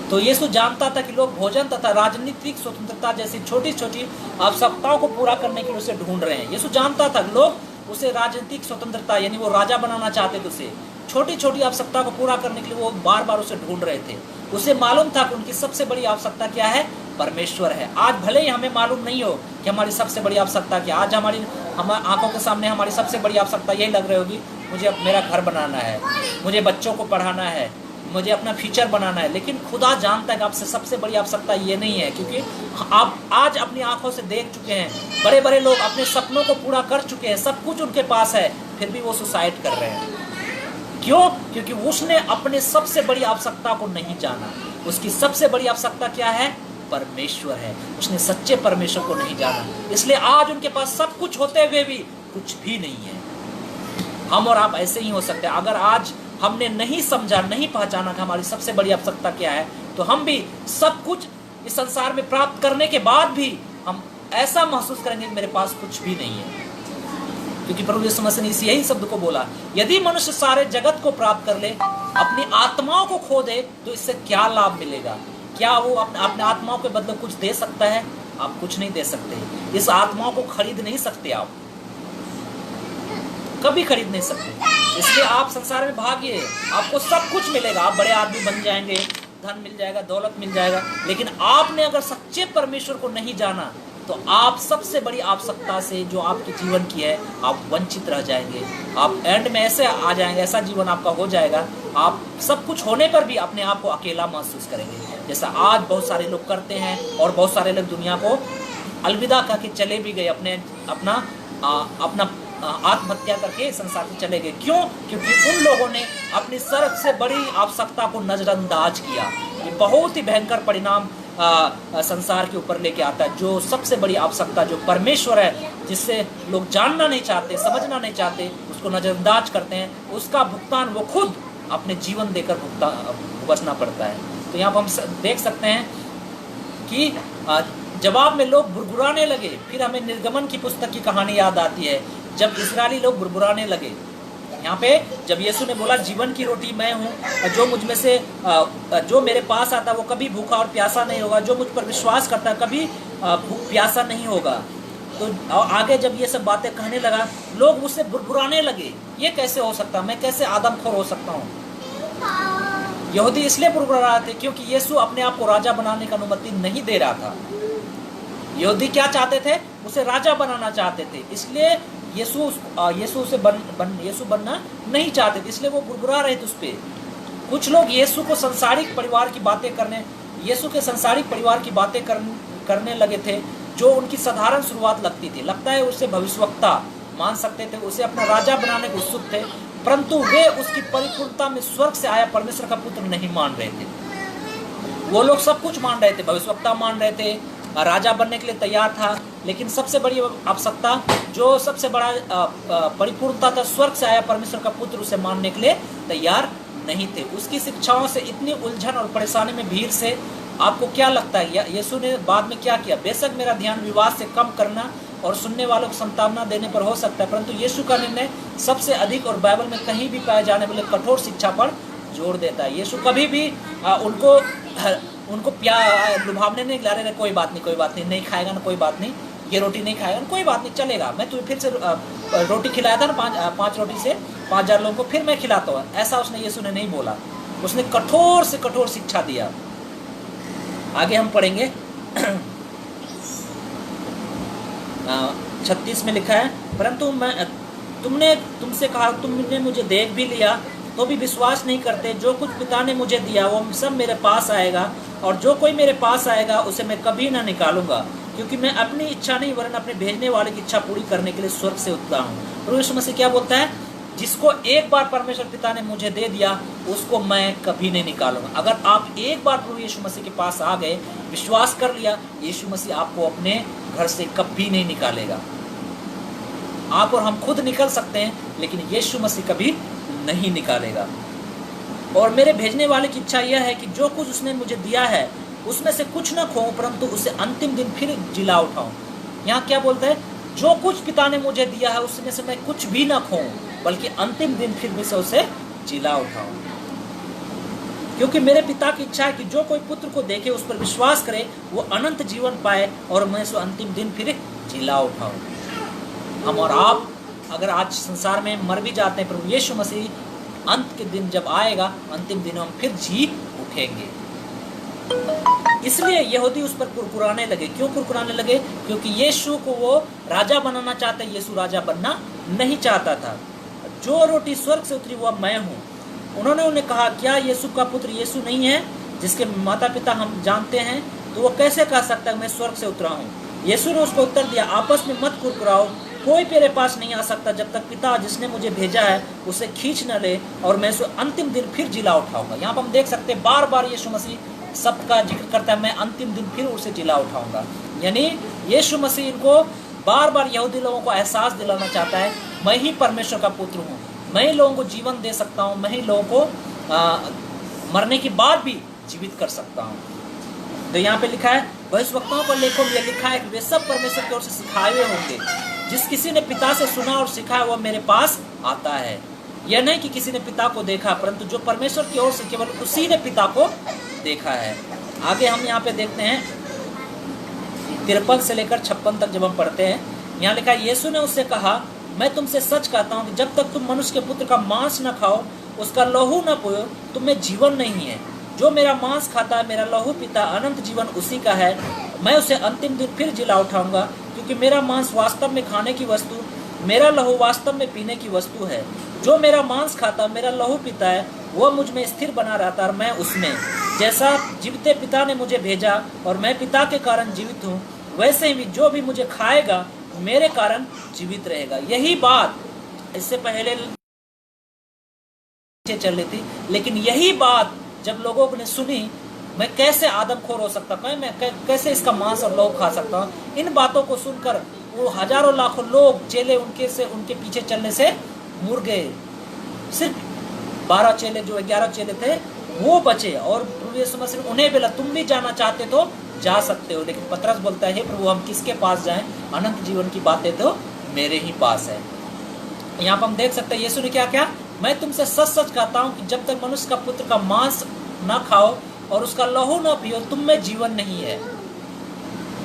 S1: तो यीशु जानता था कि लोग भोजन तथा राजनीतिक स्वतंत्रता जैसी छोटी छोटी आवश्यकताओं को पूरा करने के लिए उसे ढूंढ रहे हैं। यीशु जानता था लोग उसे राजनीतिक स्वतंत्रता, यानी वो राजा बनाना चाहते थे, उसे छोटी छोटी आवश्यकता को पूरा करने के लिए वो बार बार उसे ढूंढ रहे थे। उसे मालूम था कि उनकी सबसे बड़ी आवश्यकता क्या है? परमेश्वर है। आज भले ही हमें मालूम नहीं हो कि हमारी सबसे बड़ी आवश्यकता क्या, आज हमारी आंखों के सामने हमारी सबसे बड़ी आवश्यकता यही लग रही होगी, मुझे अब मेरा घर बनाना है, मुझे बच्चों को पढ़ाना है, मुझे अपना फ्यूचर बनाना है। लेकिन खुदा जानता है कि आपसे सबसे बड़ी आवश्यकता ये नहीं है, क्योंकि आप आज अपनी आंखों से देख चुके हैं, बड़े बड़े लोग अपने सपनों को पूरा कर चुके हैं, सब कुछ उनके पास है, फिर भी वो सुसाइड कर रहे हैं। क्यों? क्योंकि उसने अपने सबसे बड़ी आवश्यकता को नहीं जाना। उसकी सबसे बड़ी आवश्यकता क्या है? परमेश्वर है। उसने सच्चे परमेश्वर को नहीं जाना, इसलिए आज उनके पास सब कुछ होते हुए भी कुछ भी नहीं है। हम और आप ऐसे ही हो सकते हैं। अगर आज हमने नहीं समझा, नहीं पहचाना कि हमारी सबसे बड़ी आवश्यकता क्या है, तो हम भी सब कुछ इस संसार में प्राप्त करने के बाद भी हम ऐसा महसूस करेंगे कि मेरे पास कुछ भी नहीं है। क्योंकि प्रभु यीशु मसीह ने यही शब्द को बोला, यदि मनुष्य सारे जगत को प्राप्त कर ले, अपनी आत्माओं को खो दे, तो इससे क्या लाभ मिलेगा? क्या वो अपने आत्माओं के बदले कुछ दे सकता है? आप कुछ नहीं दे सकते। इस आत्माओं को खरीद नहीं सकते, आप कभी खरीद नहीं सकते। इसलिए आप संसार में भागिए, आपको सब कुछ मिलेगा, आप बड़े आदमी बन जाएंगे, धन मिल जाएगा, दौलत मिल जाएगा, लेकिन आपने अगर सच्चे परमेश्वर को नहीं जाना तो आप सबसे बड़ी आवश्यकता से जो आपके जीवन की है, आप वंचित रह जाएंगे। आप एंड में ऐसे आ जाएंगे, ऐसा जीवन आपका हो जाएगा, आप सब कुछ होने पर भी अपने आप को अकेला महसूस करेंगे, जैसा आज बहुत सारे लोग करते हैं। और बहुत सारे लोग दुनिया को अलविदा करके चले भी गए, अपना आत्महत्या करके संसार से चले गए। क्यों? क्योंकि उन लोगों ने अपनी सबसे बड़ी आवश्यकता को नजरअंदाज किया। ये बहुत ही भयंकर परिणाम संसार के ऊपर लेके आता है। जो सबसे बड़ी आवश्यकता जो परमेश्वर है, जिससे लोग जानना नहीं चाहते, समझना नहीं चाहते, उसको नजरअंदाज करते हैं, उसका भुगतान वो खुद अपने जीवन देकर भुगतना पड़ता है। तो यहाँ पर हम देख सकते हैं कि जवाब में लोग बुरबुराने लगे। फिर हमें निर्गमन की पुस्तक की कहानी याद आती है, जब इस्राएली लोग बुरबुराने लगे। यहाँ पे जब यीशु ने बोला जीवन की रोटी मैं हूँ, जो मुझ में से जो मेरे पास आता है वो कभी भूखा और प्यासा नहीं होगा, जो मुझ पर विश्वास करता है कभी प्यासा नहीं होगा। तो आगे जब ये सब बातें कहने लगा, लोग उससे बुरबुराने लगे, ये कैसे हो सकता, मैं कैसे आदमखोर हो सकता हूँ। यहूदी इसलिए बुरबुरा रहे थे क्योंकि यीशु अपने आप को राजा बनाने की अनुमति नहीं दे रहा था। यहूदी क्या चाहते थे? उसे राजा बनाना चाहते थे, इसलिए यीशु बनना नहीं चाहते थे, इसलिए वो बुरबुरा रहे थे उस पे। कुछ लोग यीशु के संसारिक परिवार की बातें करने लगे थे, जो उनकी साधारण शुरुआत लगती थी। लगता है उसे भविष्यवक्ता मान सकते थे, उसे अपना राजा बनाने को उत्सुक थे, परंतु वे उसकी परिपूर्णता में स्वर्ग से आया परमेश्वर का पुत्र नहीं मान रहे थे। वो लोग सब कुछ मान रहे थे, भविष्यवक्ता मान रहे थे, राजा बनने के लिए तैयार था, लेकिन सबसे बड़ी आवश्यकता, जो सबसे बड़ा परिपूर्णता था, स्वर्ग से आया परमेश्वर का पुत्र, उसे मानने के लिए तैयार नहीं थे। उसकी शिक्षाओं से इतनी उलझन और परेशानी में भीड़ से आपको क्या लगता है यीशु ने बाद में क्या किया? बेशक मेरा ध्यान विवाद से कम करना और सुनने वालों को सांत्वना देने पर हो सकता है, परंतु यीशु का निर्णय सबसे अधिक और बाइबल में कहीं भी पाए जाने वाले कठोर शिक्षा पर जोर देता है। यीशु कभी भी उनको लुभावने नहीं ला रहे, कोई बात नहीं, नहीं खाएगा ना कोई बात नहीं, ये रोटी नहीं खाएगा ना कोई बात नहीं, चलेगा, मैं तुम्हें फिर से रोटी खिलाया था ना, पाँच रोटी से 5000 लोगों को फिर मैं खिलाता हूँ, ऐसा उसने यीशु ने नहीं बोला। उसने कठोर से कठोर शिक्षा दिया। आगे हम पढ़ेंगे 36 में लिखा है, परंतु तुमसे कहा तुमने मुझे देख भी लिया तो भी विश्वास नहीं करते। जो कुछ पिता ने मुझे दिया वो सब मेरे पास आएगा, और जो कोई मेरे पास आएगा उसे मैं कभी ना निकालूंगा, क्योंकि मैं अपनी इच्छा नहीं वरन अपने भेजने वाले की इच्छा पूरी करने के लिए स्वर्ग से उतरा हूँ। प्रभु यीशु मसीह क्या बोलता है? जिसको एक बार परमेश्वर पिता ने मुझे दे दिया उसको मैं कभी नहीं निकालूंगा। अगर आप एक बार प्रभु यीशु मसीह के पास आ गए, विश्वास कर लिया, यीशु मसीह आपको अपने घर से कभी नहीं निकालेगा। आप और हम खुद निकल सकते हैं, लेकिन यीशु मसीह कभी नहीं निकालेगा। और मेरे भेजने वाले की इच्छा यह है कि जो कुछ उसने मुझे दिया है उसमें से कुछ न खोऊं, परंतु उसे अंतिम दिन फिर जिला उठाऊं। यहाँ क्या बोलता है? जो कुछ पिता ने मुझे दिया है उसमें से मैं कुछ भी ना खोऊं, बल्कि अंतिम दिन फिर भी से उसे जिला उठाऊं। क्योंकि मेरे पिता की इच्छा है कि जो कोई पुत्र को देखे, उस पर विश्वास करे, वो अनंत जीवन पाए, और मैं उसे अंतिम दिन फिर जिला उठाऊं। हम और आप अगर आज संसार में मर भी जाते हैं, प्रभु यीशु मसीह अंत के दिन जब आएगा, अंतिम दिन हम फिर जी उठेंगे। इसलिए यहूदी उस पर कुरकुराने लगे। क्यों कुरकुराने लगे? क्योंकि यीशु को वो राजा बनाना चाहते, यीशु राजा बनना नहीं चाहता था। जो रोटी स्वर्ग से उतरी वह मैं हूँ। उन्होंने उन्हें कहा, क्या यीशु का पुत्र यीशु नहीं है, जिसके माता पिता हम जानते हैं? तो वो कैसे कह सकता है मैं स्वर्ग से उतरा हूँ? यीशु ने उसको उत्तर दिया, आपस में मत कुरकुराओ। कोई मेरे पास नहीं आ सकता जब तक पिता जिसने मुझे भेजा है उसे खींच न ले, और मैं उसे अंतिम दिन फिर जिला उठाऊंगा। यहाँ पर हम देख सकते हैं बार बार यीशु मसीह सब का जिक्र करता है, मैं अंतिम दिन फिर उसे जिला उठाऊंगा। यानी यीशु मसीह इनको बार बार यहूदी लोगों को एहसास दिलाना चाहता है, मैं ही परमेश्वर का पुत्र हूँ, मैं ही लोगों को जीवन दे सकता हूँ, मैं ही लोगों को मरने के बाद भी जीवित कर सकता हूँ। तो यहाँ पे लिखा है, भविष्यवक्ताओं को लेखों में लिखा है कि वे सब परमेश्वर की ओर से सिखाए हुए होंगे। जिस किसी ने पिता से सुना और सिखाया वह मेरे पास आता है। यह नहीं कि किसी ने पिता को देखा, परंतु जो परमेश्वर की ओर से केवल उसी ने पिता को देखा है। आगे हम यहाँ पे देखते हैं 53 से लेकर 56 तक जब हम पढ़ते हैं, यहाँ लिखा है, यीशु ने उससे कहा, मैं तुमसे सच कहता हूँ कि जब तक तुम मनुष्य के पुत्र का मांस न खाओ, उसका लहू न पियो, तुम में जीवन नहीं है। जो मेरा मांस खाता है, मेरा लहू पीता, अनंत जीवन उसी का है। मैं उसे अंतिम दिन फिर जिला उठाऊंगा, क्योंकि मेरा मांस वास्तव में खाने की वस्तु, मेरा लहू वास्तव में पीने की वस्तु है। जो मेरा मांस खाता, मेरा लहू पीता है, वह मुझ में स्थिर बना रहता और मैं उसमें। जैसा जीवित पिता ने मुझे भेजा और मैं पिता के कारण जीवित हूँ, वैसे ही जो भी मुझे खाएगा मेरे कारण जीवित रहेगा। यही बात इससे पहले चल रही थी, लेकिन यही बात जब लोगों ने सुनी, मैं कैसे आदमखोर हो सकता हूँ, मैं कैसे इसका मांस और लहू खा सकता हूँ, इन बातों को सुनकर वो हजारों लाखों लोग चेले उनके पीछे चलने से मुड़ गए। सिर्फ 12 चेले, जो 11 चेले थे, वो बचे। और प्रभु यीशु मसीह उन्हें बोला, तुम भी जाना चाहते तो जा सकते हो। लेकिन पतरस बोलता है, प्रभु हम किसके पास जाएं? अनंत जीवन की बातें तो मेरे ही पास है। यहाँ पर हम देख सकते हैं यीशु ने क्या क्या, मैं तुमसे सच सच कहता हूँ कि जब तक मनुष्य का पुत्र का मांस न खाओ और उसका लहू न पियो, तुम में जीवन नहीं है।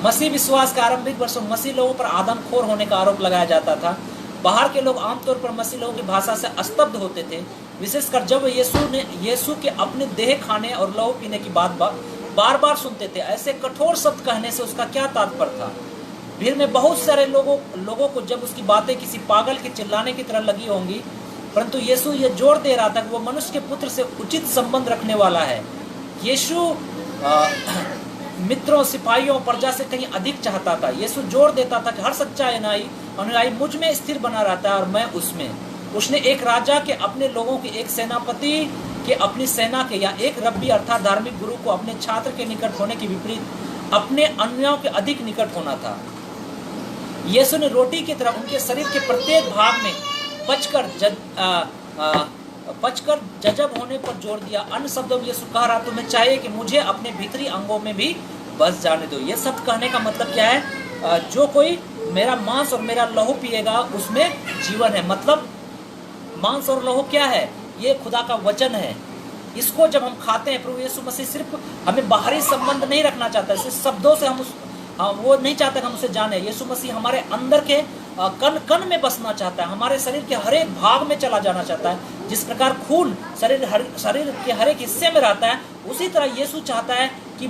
S1: मसीह विश्वास के आरंभिक वर्षों में मसीह लोगों पर आदमखोर होने का आरोप लगाया जाता था। बाहर के लोग आमतौर पर मसीह लोगों की भाषा से स्तब्ध होते थे, विशेषकर जब यीशु के अपने देह खाने और लहू पीने की बात बार बार सुनते थे। ऐसे कठोर शब्द कहने से उसका क्या तात्पर्य था? भीड़ में बहुत सारे लोगों को जब उसकी बातें किसी पागल के चिल्लाने की तरह लगी होंगी, परंतु यीशु ये जोर दे रहा था कि वो मनुष्य के पुत्र से उचित संबंध रखने वाला है। यीशु मित्रों, सिपाहियों, प्रजा से कहीं अधिक चाहता था। यीशु जोर देता था कि हर सच्चा अनुयायी मुझ में स्थिर बना रहता है और मैं उसमें। उसने एक राजा के अपने लोगों के, एक सेनापति के अपनी सेना के, या एक रब्बी अर्थात धार्मिक गुरु को अपने छात्र के निकट होने के विपरीत अपने अनुयायियों के अधिक निकट होना था। यीशु ने रोटी की तरह उनके शरीर के प्रत्येक भाग में पचकर जजब होने पर जोर दिया। अन्य शब्दों में यीशु कह रहा, तुम्हें चाहिए कि मुझे अपने भीतरी अंगों में भी बस जाने दो। ये शब्द कहने का मतलब क्या है? जो कोई मेरा मांस और मेरा लहू पिएगा उसमें जीवन है। मतलब मांस और लहू क्या है? ये खुदा का वचन है। इसको जब हम खाते हैं, प्रभु यीशु मसीह सिर्फ हमें बाहरी संबंध नहीं रखना चाहता है, सिर्फ शब्दों से वो नहीं चाहता कि हम उसे जाने। यीशु मसीह हमारे अंदर के कण कण में बसना चाहता है, हमारे शरीर के हर एक भाग में चला जाना चाहता है। जिस प्रकार खून शरीर के हर एक हिस्से में रहता है, उसी तरह यीशु चाहता है कि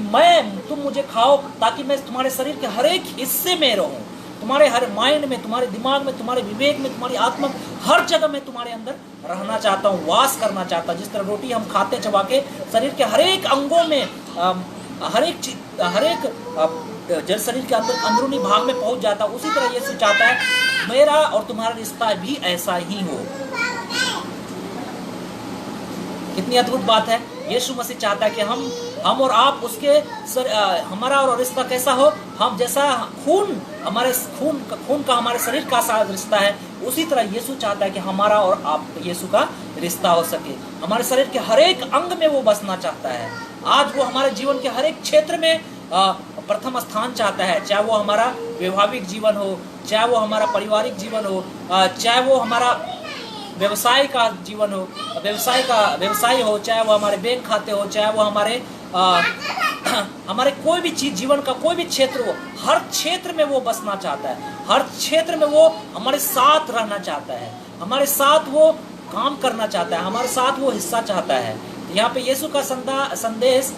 S1: तुम मुझे खाओ ताकि मैं तुम्हारे शरीर के हर एक हिस्से में रहूं, तुम्हारे हर माइंड में, तुम्हारे दिमाग में, तुम्हारे विवेक में, तुम्हारी आत्मा, हर जगह में तुम्हारे अंदर रहना चाहता हूँ, वास करना चाहता हूँ। जिस तरह रोटी हम खाते चबा के शरीर के हर एक अंगों में, हर एक जब शरीर के अंदरूनी भाग में पहुंच जाता है, उसी तरह यीशु चाहता है मेरा और तुम्हारा रिश्ता भी ऐसा ही हो। कितनी अद्भुत बात है। यीशु मसीह चाहता है कि हम और आप उसके हमारा और रिश्ता कैसा हो, हम जैसा हमारे खून का हमारे शरीर का साथ रिश्ता है, उसी तरह यीशु चाहता है कि हमारा और आप यीशु का रिश्ता हो सके। हमारे शरीर के हर एक अंग में वो बसना चाहता है। आज वो हमारे जीवन के हर एक क्षेत्र में प्रथम स्थान चाहता है, चाहे वो हमारा वैवाहिक जीवन हो, चाहे वो हमारा पारिवारिक जीवन हो, चाहे वो हमारा व्यवसाय का जीवन हो, व्यवसाय हो, चाहे वो हमारे बैंक खाते हो, चाहे वो हमारे कोई भी चीज, जीवन का कोई भी क्षेत्र हो, हर क्षेत्र में वो बसना चाहता है। हर क्षेत्र में वो हमारे साथ रहना चाहता है, हमारे साथ वो काम करना चाहता है, हमारे साथ वो हिस्सा चाहता है। यहाँ पे यीशु का संदेश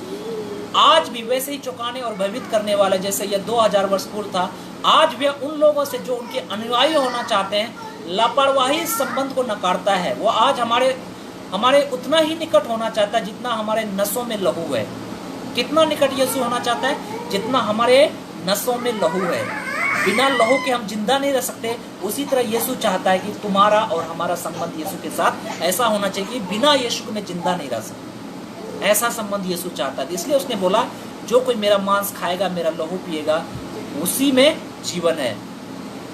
S1: आज भी वैसे ही चौंकाने और भयभीत करने वाला जैसे यह 2000 वर्ष पूर्व था। आज भी उन लोगों से जो उनके अनुयायी होना चाहते हैं, लापरवाही संबंध को नकारता है। वो आज हमारे उतना ही निकट होना चाहता है जितना हमारे नसों में लहू है। कितना निकट यीशु होना चाहता है? जितना हमारे नसों में लहू है। बिना लहू के हम जिंदा नहीं रह सकते। उसी तरह यीशु चाहता है कि तुम्हारा और हमारा संबंध यीशु के साथ ऐसा होना चाहिए कि बिना यीशु के मैं जिंदा नहीं रह सकता। ऐसा संबंध यीशु चाहता है। इसलिए उसने बोला, जो कोई मेरा मांस खाएगा, मेरा लहू पिएगा, उसी में जीवन है।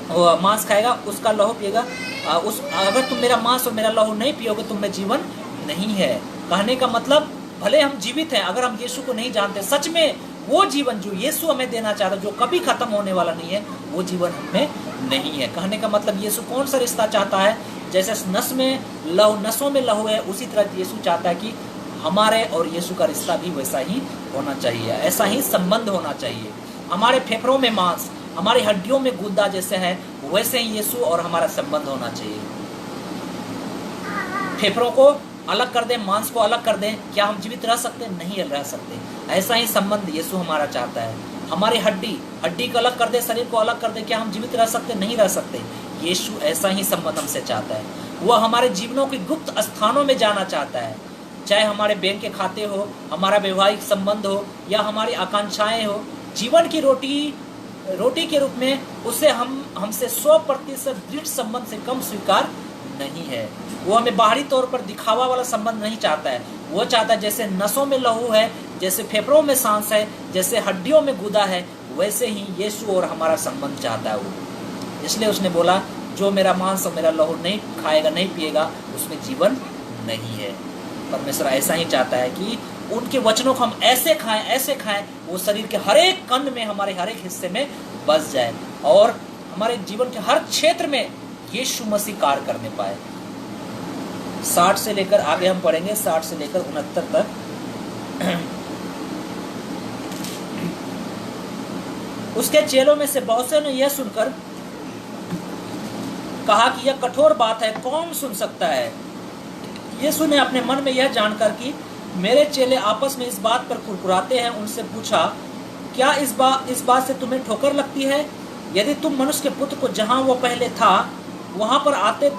S1: वो मांस खाएगा, उसका लहू पिएगा। अगर तुम मेरा मांस और मेरा लहू नहीं पियोगे, तुम में जीवन नहीं है। कहने का मतलब, भले हम जीवित हैं, अगर हम यीशु को नहीं जानते, सच में वो जीवन जो यीशु हमें देना चाहता है, जो कभी खत्म होने वाला नहीं है, वो जीवन हमें नहीं है। कहने का मतलब, यीशु कौन सा रिश्ता चाहता है? जैसे नसों में लहू है, उसी तरह यीशु चाहता है कि हमारे और यीशु का रिश्ता भी वैसा ही होना चाहिए, ऐसा ही संबंध होना चाहिए। हमारे फेफड़ों में मांस, हमारी हड्डियों में गुदा जैसे है, वैसे ही यीशु और हमारा संबंध होना चाहिए। फेफड़ों को अलग कर दें, मांस को अलग कर दें, क्या हम जीवित रह सकते? नहीं रह सकते। ऐसा ही संबंध यीशु हमारा चाहता है। हमारी हड्डी को अलग कर दे, शरीर को अलग कर दे, क्या हम जीवित रह सकते? नहीं रह सकते। यीशु ऐसा ही संबंध हमसे चाहता है। वह हमारे जीवनों के गुप्त स्थानों में जाना चाहता है, चाहे हमारे बैंक के खाते हो, हमारा वैवाहिक संबंध हो, या हमारी आकांक्षाएं हो। जीवन की रोटी के रूप में उसे हमसे 100% दृढ़ संबंध से कम स्वीकार नहीं है। वो हमें बाहरी तौर पर दिखावा वाला संबंध नहीं चाहता है। वो चाहता है जैसे नसों में लहू है, जैसे फेफड़ों में सांस है, जैसे हड्डियों में गुदा है, वैसे ही यीशु और हमारा संबंध चाहता है वो। इसलिए उसने बोला, जो मेरा मांस और मेरा लहू नहीं खाएगा, नहीं पिएगा, उसमें जीवन नहीं है। परमेश्वर ऐसा ही चाहता है कि उनके वचनों को हम ऐसे खाएं, वो शरीर के हर एक कण में, हमारे हर एक हिस्से में बस जाए, और हमारे जीवन के हर क्षेत्र में यीशु मसीह कार्य करने पाए। 60 से लेकर आगे हम पढ़ेंगे, 60 से लेकर 69 तक। उसके चेलों में से बहुत से ने यह सुनकर कहा कि यह कठोर बात है, कौन सुन सकता है? यीशु ने अपने मन में यह जानकर कि मेरे चेले आपस में इस बात पर कुरकुराते हैं, उनसे पूछा, क्या इस बात से तुम्हें ठोकर लगती है? यदि तुम मनुष्य के पुत्र को जहाँ वो पहले था वहाँ पर आते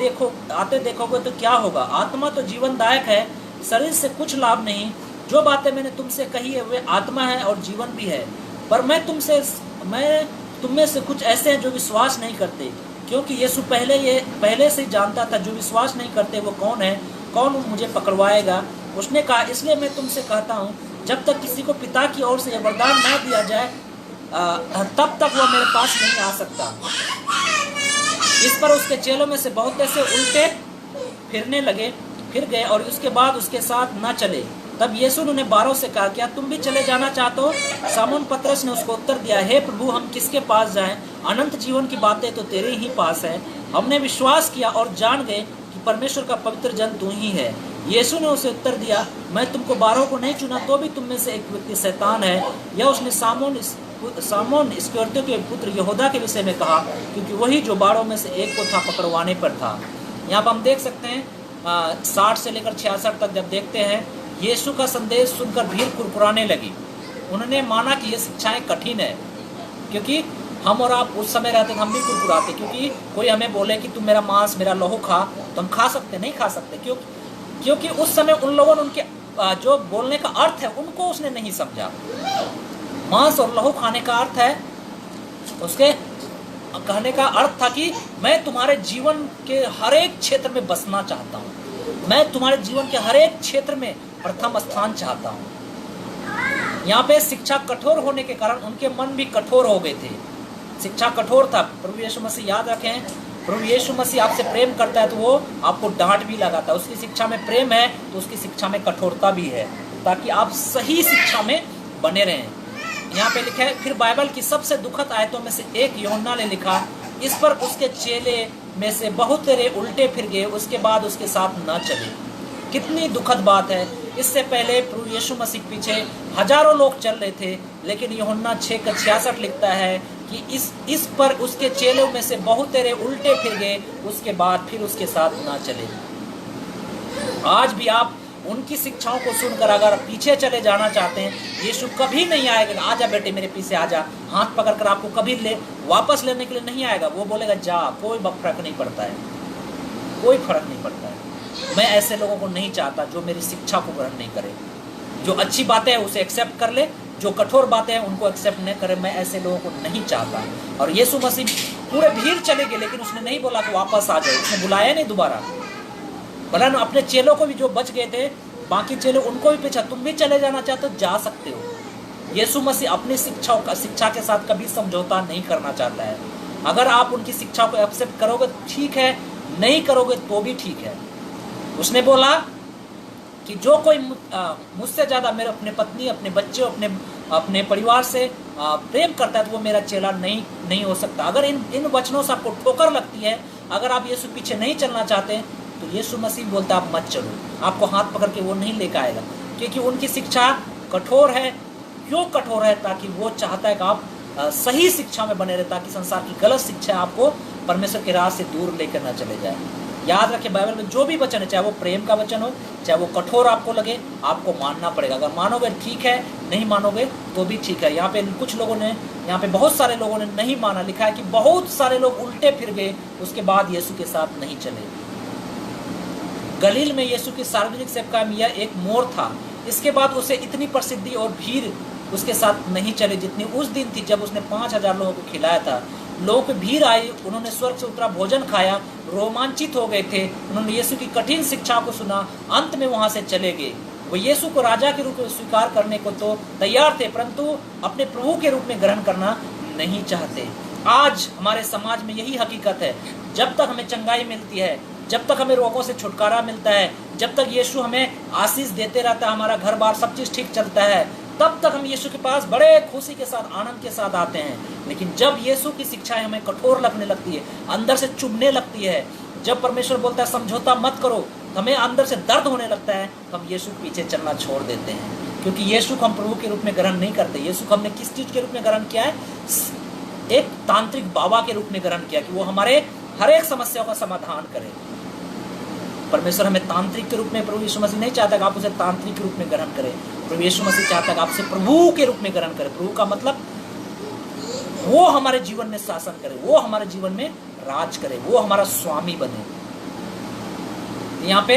S1: देखोगे तो क्या होगा? आत्मा तो जीवनदायक है, शरीर से कुछ लाभ नहीं। जो बातें मैंने तुमसे कही है वे आत्मा है और जीवन भी है। पर मैं तुम में से कुछ ऐसे हैं जो विश्वास नहीं करते। क्योंकि यीशु पहले से जानता था जो विश्वास नहीं करते वो कौन है, कौन मुझे पकड़वाएगा। उसने कहा, इसलिए मैं तुमसे कहता हूँ, जब तक किसी को पिता की ओर से यह वरदान न दिया जाए तब तक वह मेरे पास नहीं आ सकता। इस पर उसके चेलों में से बहुत ऐसे उल्टे फिर गए और उसके बाद उसके साथ न चले। तब यीशु ने 12 से कहा, क्या तुम भी चले जाना चाहते हो? सामोन पतरस ने उसको उत्तर दिया, हे प्रभु, हम किसके पास जाएं? अनंत जीवन की बातें तो तेरे ही पास है। हमने विश्वास किया और जान गए कि परमेश्वर का पवित्र जन तू ही है। यीशु ने उसे उत्तर दिया, मैं तुमको 12 को नहीं चुना, तो भी तुम में से एक व्यक्ति शैतान है। यह उसने सामोन इस्करियोती के पुत्र यहूदा के विषय में कहा, क्योंकि वही जो 12 में से एक को था पकड़वाने पर था। यहाँ पर हम देख सकते हैं 60 से लेकर 66 तक जब देखते हैं, यीशु का संदेश सुनकर भीड़ कुरकुराने लगी। उन्होंने माना कि ये शिक्षाएं कठिन है, क्योंकि हम और आप उस समय रहते तो हम भी कुरकुराते, क्योंकि कोई हमें बोले कि तुम मेरा मांस मेरा लहू खा, तो हम खा सकते नहीं खा सकते, क्योंकि उस समय उन लोगों ने उनके जो बोलने का अर्थ है उनको उसने नहीं समझा। मांस और लहू खाने का अर्थ है, उसके कहने का अर्थ था कि मैं तुम्हारे जीवन के हर एक क्षेत्र में बसना चाहता हूँ, मैं तुम्हारे जीवन के हर एक क्षेत्र में प्रथम स्थान चाहता हूँ। यहाँ पे शिक्षा कठोर होने के कारण उनके मन भी कठोर हो गए थे। शिक्षा कठोर था। प्रभु यीशु मसीह, याद रखें, प्रभु यीशु मसीह आपसे प्रेम करता है तो वो आपको डांट भी लगाता है। उसकी शिक्षा में प्रेम है तो उसकी शिक्षा में कठोरता भी है, ताकि आप सही शिक्षा में बने रहें। यहाँ पे लिखा है, फिर बाइबल की सबसे दुखद आयतों में से एक यूहन्ना ने लिखा, इस पर उसके चेले में से बहुत तेरे उल्टे फिर गए, उसके बाद उसके साथ न चले। कितनी दुखद बात है। इससे पहले प्रभु यीशु मसीह के पीछे हजारों लोग चल रहे थे, लेकिन यूहन्ना 6:66 लिखता है कि इस पर उसके चेलों में से बहुत तेरे उल्टे फिर गए, उसके बाद फिर उसके साथ ना चले। आज भी आप उनकी शिक्षाओं को सुनकर अगर पीछे चले जाना चाहते हैं, यीशु कभी नहीं आएगा, आजा बेटे मेरे पीछे आजा, हाथ पकड़कर आपको कभी वापस लेने के लिए नहीं आएगा। वो बोलेगा जा, कोई फर्क नहीं पड़ता है, कोई फर्क नहीं पड़ता है। मैं ऐसे लोगों को नहीं चाहता जो मेरी शिक्षा को ग्रहण नहीं करे। जो अच्छी बातें हैं उसे एक्सेप्ट कर ले, जो कठोर बातें हैं उनको एक्सेप्ट नहीं करे। मैं ऐसे लोगों को नहीं चाहता। और यीशु मसीह पूरे भीड़ चले गए, लेकिन उसने नहीं बोला कि वापस आ जाओ, उसने बुलाया नहीं दोबारा। भला अपने चेलों को भी, जो बच गए थे बाकी चेले, उनको भी पूछा तुम भी चले जाना चाहते हो, जा सकते हो। यीशु मसीह अपनी शिक्षा के साथ कभी समझौता नहीं करना चाहता है। अगर आप उनकी शिक्षा को एक्सेप्ट करोगे ठीक है, नहीं करोगे तो भी ठीक है। उसने बोला कि जो कोई मुझसे ज़्यादा मेरे अपने पत्नी, अपने बच्चे, अपने परिवार से प्रेम करता है तो वो मेरा चेला नहीं हो सकता। अगर इन वचनों से आपको ठोकर लगती है, अगर आप यीशु पीछे नहीं चलना चाहते, तो यीशु मसीह बोलता आप मत चलो। आपको हाथ पकड़ के वो नहीं लेकर आएगा, क्योंकि उनकी शिक्षा कठोर है। क्यों कठोर है? ताकि वो चाहता है कि आप सही शिक्षा में बने रहे, ताकि संसार की गलत शिक्षा आपको परमेश्वर के राह से दूर लेकर न चले जाए। याद रखें, बाइबल में जो भी वचन है, चाहे वो प्रेम का वचन हो, चाहे वो कठोर आपको लगे, आपको मानना पड़ेगा। अगर मानोगे ठीक है, नहीं मानोगे तो भी ठीक है। यहाँ पे कुछ लोगों ने, यहाँ पे बहुत सारे लोगों ने नहीं माना। लिखा है कि बहुत सारे लोग उल्टे फिर गए, उसके बाद यीशु के साथ नहीं चले। गलील में यीशु की सार्वजनिक सेवकाई में यह एक मोड़ था। इसके बाद उसे इतनी प्रसिद्धि और भीड़ उसके साथ नहीं चले जितनी उस दिन थी जब उसने 5000 लोगों को खिलाया था। लोगों की भीड़ आई, उन्होंने स्वर्ग से उतरा भोजन खाया, रोमांचित हो गए थे। उन्होंने यीशु की कठिन शिक्षा को सुना, अंत में वहां से चले गए। वो यीशु को राजा के रूप में स्वीकार करने को तो तैयार थे, परंतु अपने प्रभु के रूप में ग्रहण करना नहीं चाहते। आज हमारे समाज में यही हकीकत है। जब तक हमें चंगाई मिलती है, जब तक हमें रोगों से छुटकारा मिलता है, जब तक यीशु हमें आशीष देते रहता है, हमारा घर बार सब चीज ठीक चलता है, तब तक हम यीशु के पास बड़े खुशी के साथ, आनंद के साथ आते हैं। लेकिन जब यीशु की शिक्षाएं हमें कठोर लगने लगती है, अंदर से चुभने लगती है, जब परमेश्वर बोलता है समझौता मत करो, तो हमें अंदर से दर्द होने लगता है, तो हम यीशु के पीछे चलना छोड़ देते हैं। क्योंकि यीशु को हम प्रभु के रूप में ग्रहण नहीं करते। यीशु को हमने किस चीज के रूप में ग्रहण किया है? एक तांत्रिक बाबा के रूप में ग्रहण किया, कि वो हमारे हर एक समस्याओं का समाधान करे। परमेश्वर हमें तांत्रिक के रूप में, प्रभु यीशु मसीह नहीं चाहता कि आप उसे तांत्रिक के रूप में ग्रहण करें। प्रभु यीशु मसीह चाहता है कि आपसे प्रभु के रूप में ग्रहण करें। प्रभु का मतलब वो हमारे जीवन में शासन करे, वो हमारे जीवन में राज करे, वो हमारा स्वामी बने। यहाँ पे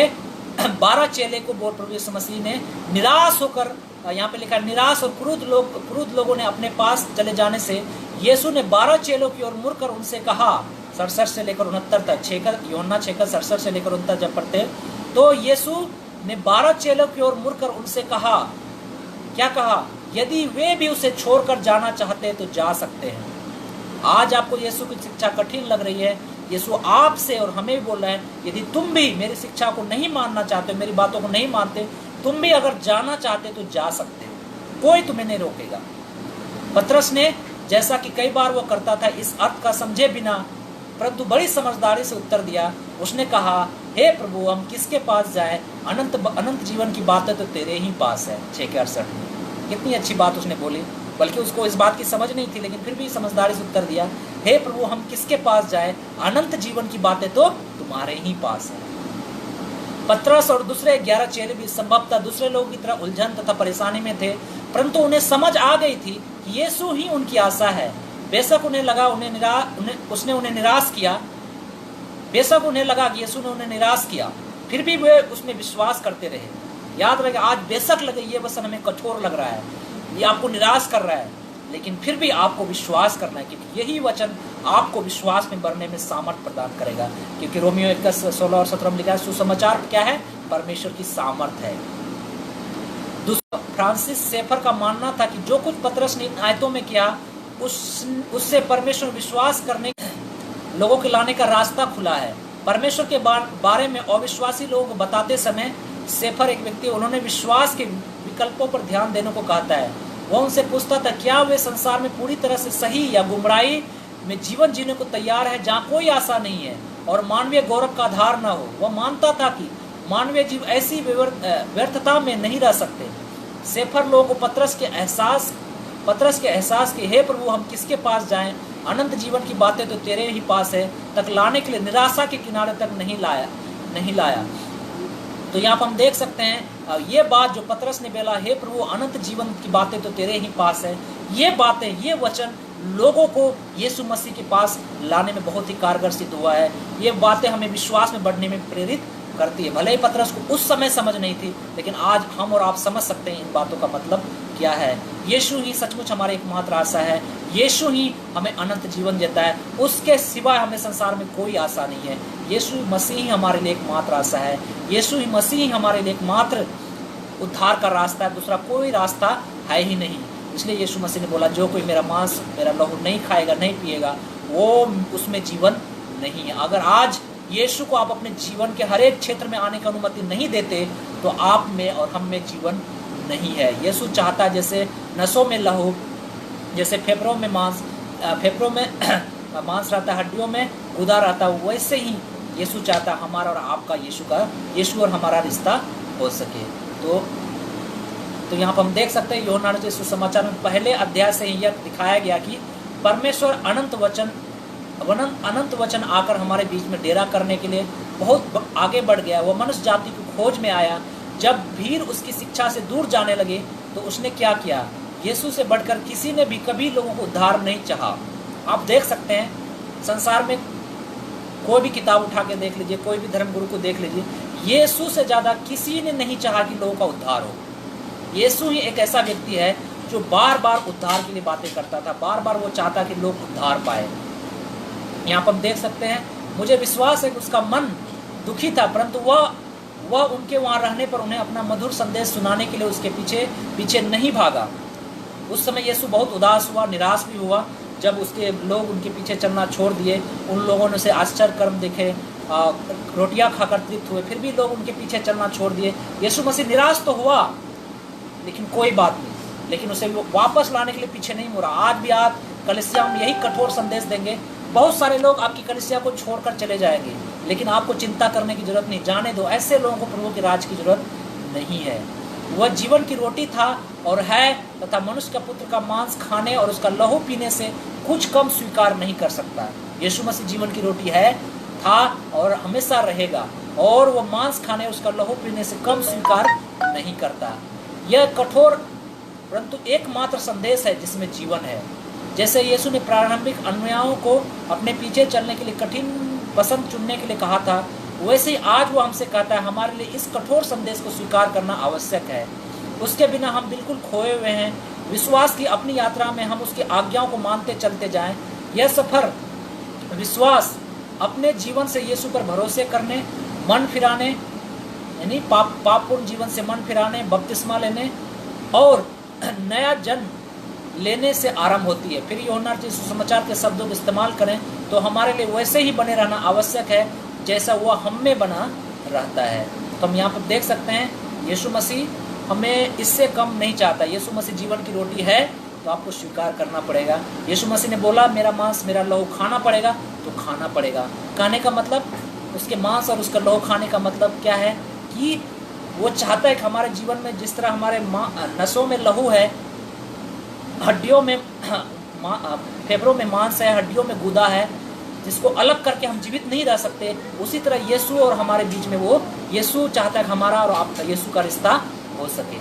S1: 12 चेले को प्रभु यीशु मसीह ने निराश होकर, यहाँ पे लिखा है निराश और क्रुद्ध लोगों ने अपने पास चले जाने से यीशु ने 12 चेलों की ओर मुड़कर उनसे कहा, 67 से लेकर 69 तक, यूहन्ना 6:67 से लेकर 69 जब पढ़ते, तो यीशु ने 12 चेलों की ओर मुड़कर उनसे कहा, क्या कहा? यदि वे भी उसे छोड़कर जाना चाहते तो जा सकते हैं। आज आपको यीशु की शिक्षा कठिन लग रही है, यीशु आपसे और हमें भी बोल रहा है, यदि तुम भी मेरी शिक्षा को नहीं मानना चाहते, मेरी बातों को नहीं मानते, तुम भी अगर जाना चाहते तो जा सकते हो, कोई तुम्हें नहीं रोकेगा। पतरस ने, जैसा कि कई बार वो करता था, इस अर्थ का समझे बिना परंतु बड़ी समझदारी से उत्तर दिया। उसने कहा, हे प्रभु, हम किसके पास जाएं? अनंत जीवन की बातें तो तेरे ही पास है। 6:68 में कितनी अच्छी बात उसने बोली, बल्कि उसको इस बात की समझ नहीं थी, लेकिन फिर भी समझदारी से उत्तर दिया, हे प्रभु, हम किसके पास जाएं? अनंत जीवन की बातें तो तुम्हारे ही पास है। पतरस और दूसरे 11 चेले भी संभवतः दूसरे लोगों की तरह उलझन तथा परेशानी में थे, परंतु उन्हें समझ आ गई थी कि यीशु ही उनकी आशा है। बेशक उन्हें लगा उसने उन्हें निराश किया, बेशक उन्हें लगा कि यीशु ने उन्हें निराश किया, फिर भी वे उसमें विश्वास करते रहे। याद रखें, आज बेशक लगे ये वचन हमें कठोर लग रहा है, ये आपको निराश कर रहा है, लेकिन फिर भी आपको विश्वास करना है, क्योंकि यही वचन आपको विश्वास में बढ़ने में सामर्थ्य प्रदान करेगा। क्योंकि रोमियो 1:16 और 17 में लिखा है, सुसमाचार क्या है? परमेश्वर की सामर्थ्य है। दूसरा, फ्रांसिस शेफर का मानना था कि जो कुछ पतरस ने इन आयतों में किया उससे परमेश्वर विश्वास करने लोगों के लाने का रास्ता खुला है। परमेश्वर के बारे में अविश्वासी लोगों को बताते समय शेफर एक व्यक्ति, उन्होंने विश्वास के विकल्पों पर ध्यान देने को कहता है। वह उनसे पूछता था, क्या वे संसार में पूरी तरह से सही या गुमराही में जीवन जीने को तैयार है, जहाँ कोई आशा नहीं है और मानवीय गौरव का आधार न हो। वह मानता था कि मानवीय जीव ऐसी व्यर्थता में नहीं रह सकते। शेफर लोगों को पतरस के एहसास के, हे प्रभु, हम किसके पास जाएं? अनंत जीवन की बातें तो तेरे ही पास है, तक लाने के लिए निराशा के किनारे तक नहीं लाया। तो यहाँ पर हम देख सकते हैं ये बात जो पतरस ने बोला, हे प्रभु, अनंत जीवन की बातें तो तेरे ही पास है, ये बातें, ये वचन लोगों को यीशु मसीह के पास लाने में बहुत ही कारगर सिद्ध हुआ है। ये बातें हमें विश्वास में बढ़ने में प्रेरित करती है। भले ही पतरस को उस समय समझ नहीं थी, लेकिन आज हम और आप समझ सकते हैं इन बातों का मतलब क्या है। यीशु ही सचमुच हमारी एकमात्र आशा है, यीशु ही हमें अनंत जीवन देता है, उसके सिवाय हमें संसार में कोई आशा नहीं है। यीशु मसीह ही हमारे लिए एकमात्र आशा है, यीशु ही मसीह ही हमारे लिए एकमात्र उद्धार का रास्ता है, दूसरा कोई रास्ता है ही नहीं। इसलिए यीशु मसीह ने बोला, जो कोई मेरा मांस मेरा लहू नहीं खाएगा, नहीं पिएगा, वो उसमें जीवन नहीं है। अगर आज यीशु को आप अपने जीवन के हर एक क्षेत्र में आने की अनुमति नहीं देते, तो आप में और हम में जीवन नहीं है। यीशु चाहता है जैसे नसों में लहू, जैसे फेफड़ों में मांस रहता है, हड्डियों में गुदा रहता है, वैसे ही यीशु चाहता है हमारा और आपका यीशु और हमारा रिश्ता हो सके। तो यहाँ पर हम देख सकते हैं यूहन्ना रचित सुसमाचार में पहले अध्याय से ही यह दिखाया गया कि परमेश्वर अनंत वचन आकर हमारे बीच में डेरा करने के लिए बहुत आगे बढ़ गया। वह मनुष्य जाति की खोज में आया। जब भीड़ उसकी शिक्षा से दूर जाने लगे तो उसने क्या किया? यीशु से बढ़कर किसी ने भी कभी लोगों को उद्धार नहीं चाहा। आप देख सकते हैं संसार में कोई भी किताब उठा के देख लीजिए, कोई भी धर्मगुरु को देख लीजिए, यीशु से ज़्यादा किसी ने नहीं चाहा कि लोगों का उद्धार हो। यीशु ही एक ऐसा व्यक्ति है जो बार बार उद्धार के लिए बातें करता था, बार बार वो चाहता कि लोग उद्धार पाए। यहाँ पर हम देख सकते हैं, मुझे विश्वास है कि उसका मन दुखी था, परंतु वह उनके वहाँ रहने पर उन्हें अपना मधुर संदेश सुनाने के लिए उसके पीछे नहीं भागा। उस समय यीशु बहुत उदास हुआ, निराश भी हुआ जब उसके लोग उनके पीछे चलना छोड़ दिए। उन लोगों ने से आश्चर्य कर्म देखे, रोटियां खाकर तृप्त हुए, फिर भी लोग उनके पीछे चलना छोड़ दिए। यीशु मसीह निराश तो हुआ, लेकिन कोई बात नहीं, लेकिन उसे वापस लाने के लिए पीछे नहीं मुड़ा। आज भी आप कलीसिया में यही कठोर संदेश देंगे, बहुत सारे लोग आपकी कलीसिया को छोड़कर चले जाएंगे, लेकिन आपको चिंता करने की जरूरत नहीं। जाने दो, ऐसे लोगों को प्रभु के राज की जरूरत नहीं है। वह जीवन की रोटी था और है, तथा मनुष्य का पुत्र का मांस खाने और उसका लहू पीने से कुछ कम स्वीकार नहीं कर सकता। यीशु मसीह जीवन की रोटी है, था और हमेशा रहेगा, और वह मांस खाने उसका लहू पीने से कम स्वीकार नहीं करता। यह कठोर परंतु एकमात्र संदेश है जिसमें जीवन है। जैसे यीशु ने प्रारंभिक अनुयायियों को अपने पीछे चलने के लिए कठिन पसंद चुनने के लिए कहा था, वैसे ही आज वो हमसे कहता है हमारे लिए इस कठोर संदेश को स्वीकार करना आवश्यक है। उसके बिना हम बिल्कुल खोए हुए हैं। विश्वास की अपनी यात्रा में हम उसकी आज्ञाओं को मानते चलते जाएं। यह सफर विश्वास, अपने जीवन से यीशु पर भरोसे करने, मन फिराने, यानी पापपूर्ण जीवन से मन फिराने, बपतिस्मा लेने और नया जन्म लेने से आरंभ होती है। फिर यूहन्ना रचित सुसमाचार के शब्दों का इस्तेमाल करें तो हमारे लिए वैसे ही बने रहना आवश्यक है जैसा वह हम में बना रहता है। तो हम यहाँ पर देख सकते हैं यीशु मसीह हमें इससे कम नहीं चाहता। यीशु मसीह जीवन की रोटी है, तो आपको स्वीकार करना पड़ेगा। यीशु मसीह ने बोला मेरा मांस मेरा लहू खाना पड़ेगा, तो खाना पड़ेगा। कहने का मतलब, उसके मांस और उसका लहू खाने का मतलब क्या है कि वो चाहता है कि हमारे जीवन में जिस तरह हमारे नसों में लहू है, हड्डियों में फेफड़ों में मांस है, हड्डियों में गुदा है, जिसको अलग करके हम जीवित नहीं रह सकते, उसी तरह यीशु और हमारे बीच में वो यीशु चाहता है कि हमारा और आपका यीशु का रिश्ता हो सके।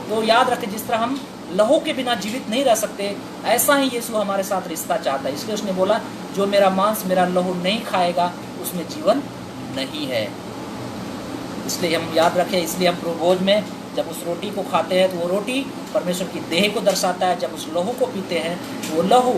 S1: तो याद रखें, जिस तरह हम लहू के बिना जीवित नहीं रह सकते, ऐसा ही यीशु हमारे साथ रिश्ता चाहता है। इसलिए उसने बोला, जो मेरा मांस मेरा लहू नहीं खाएगा उसमें जीवन नहीं है। इसलिए हम याद रखें, इसलिए हम प्रभु भोज में जब उस रोटी को खाते हैं तो वो रोटी परमेश्वर की देह को दर्शाता है। जब उस लहू को पीते हैं तो वो लहू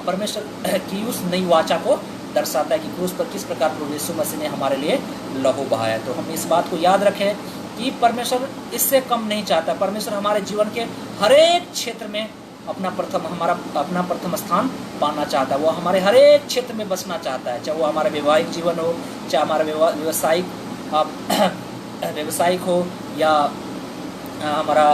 S1: परमेश्वर की उस नई वाचा को दर्शाता है कि क्रूस पर किस प्रकार प्रभु यीशु मसीह ने हमारे लिए लहू बहाया। तो हम इस बात को याद रखें कि परमेश्वर इससे कम नहीं चाहता। परमेश्वर हमारे जीवन के हर एक क्षेत्र में अपना प्रथम स्थान पाना चाहता है। वो हमारे हर एक क्षेत्र में बसना चाहता है, चाहे वो हमारा वैवाहिक जीवन हो, चाहे हमारा व्यवसायिक हो, या हमारा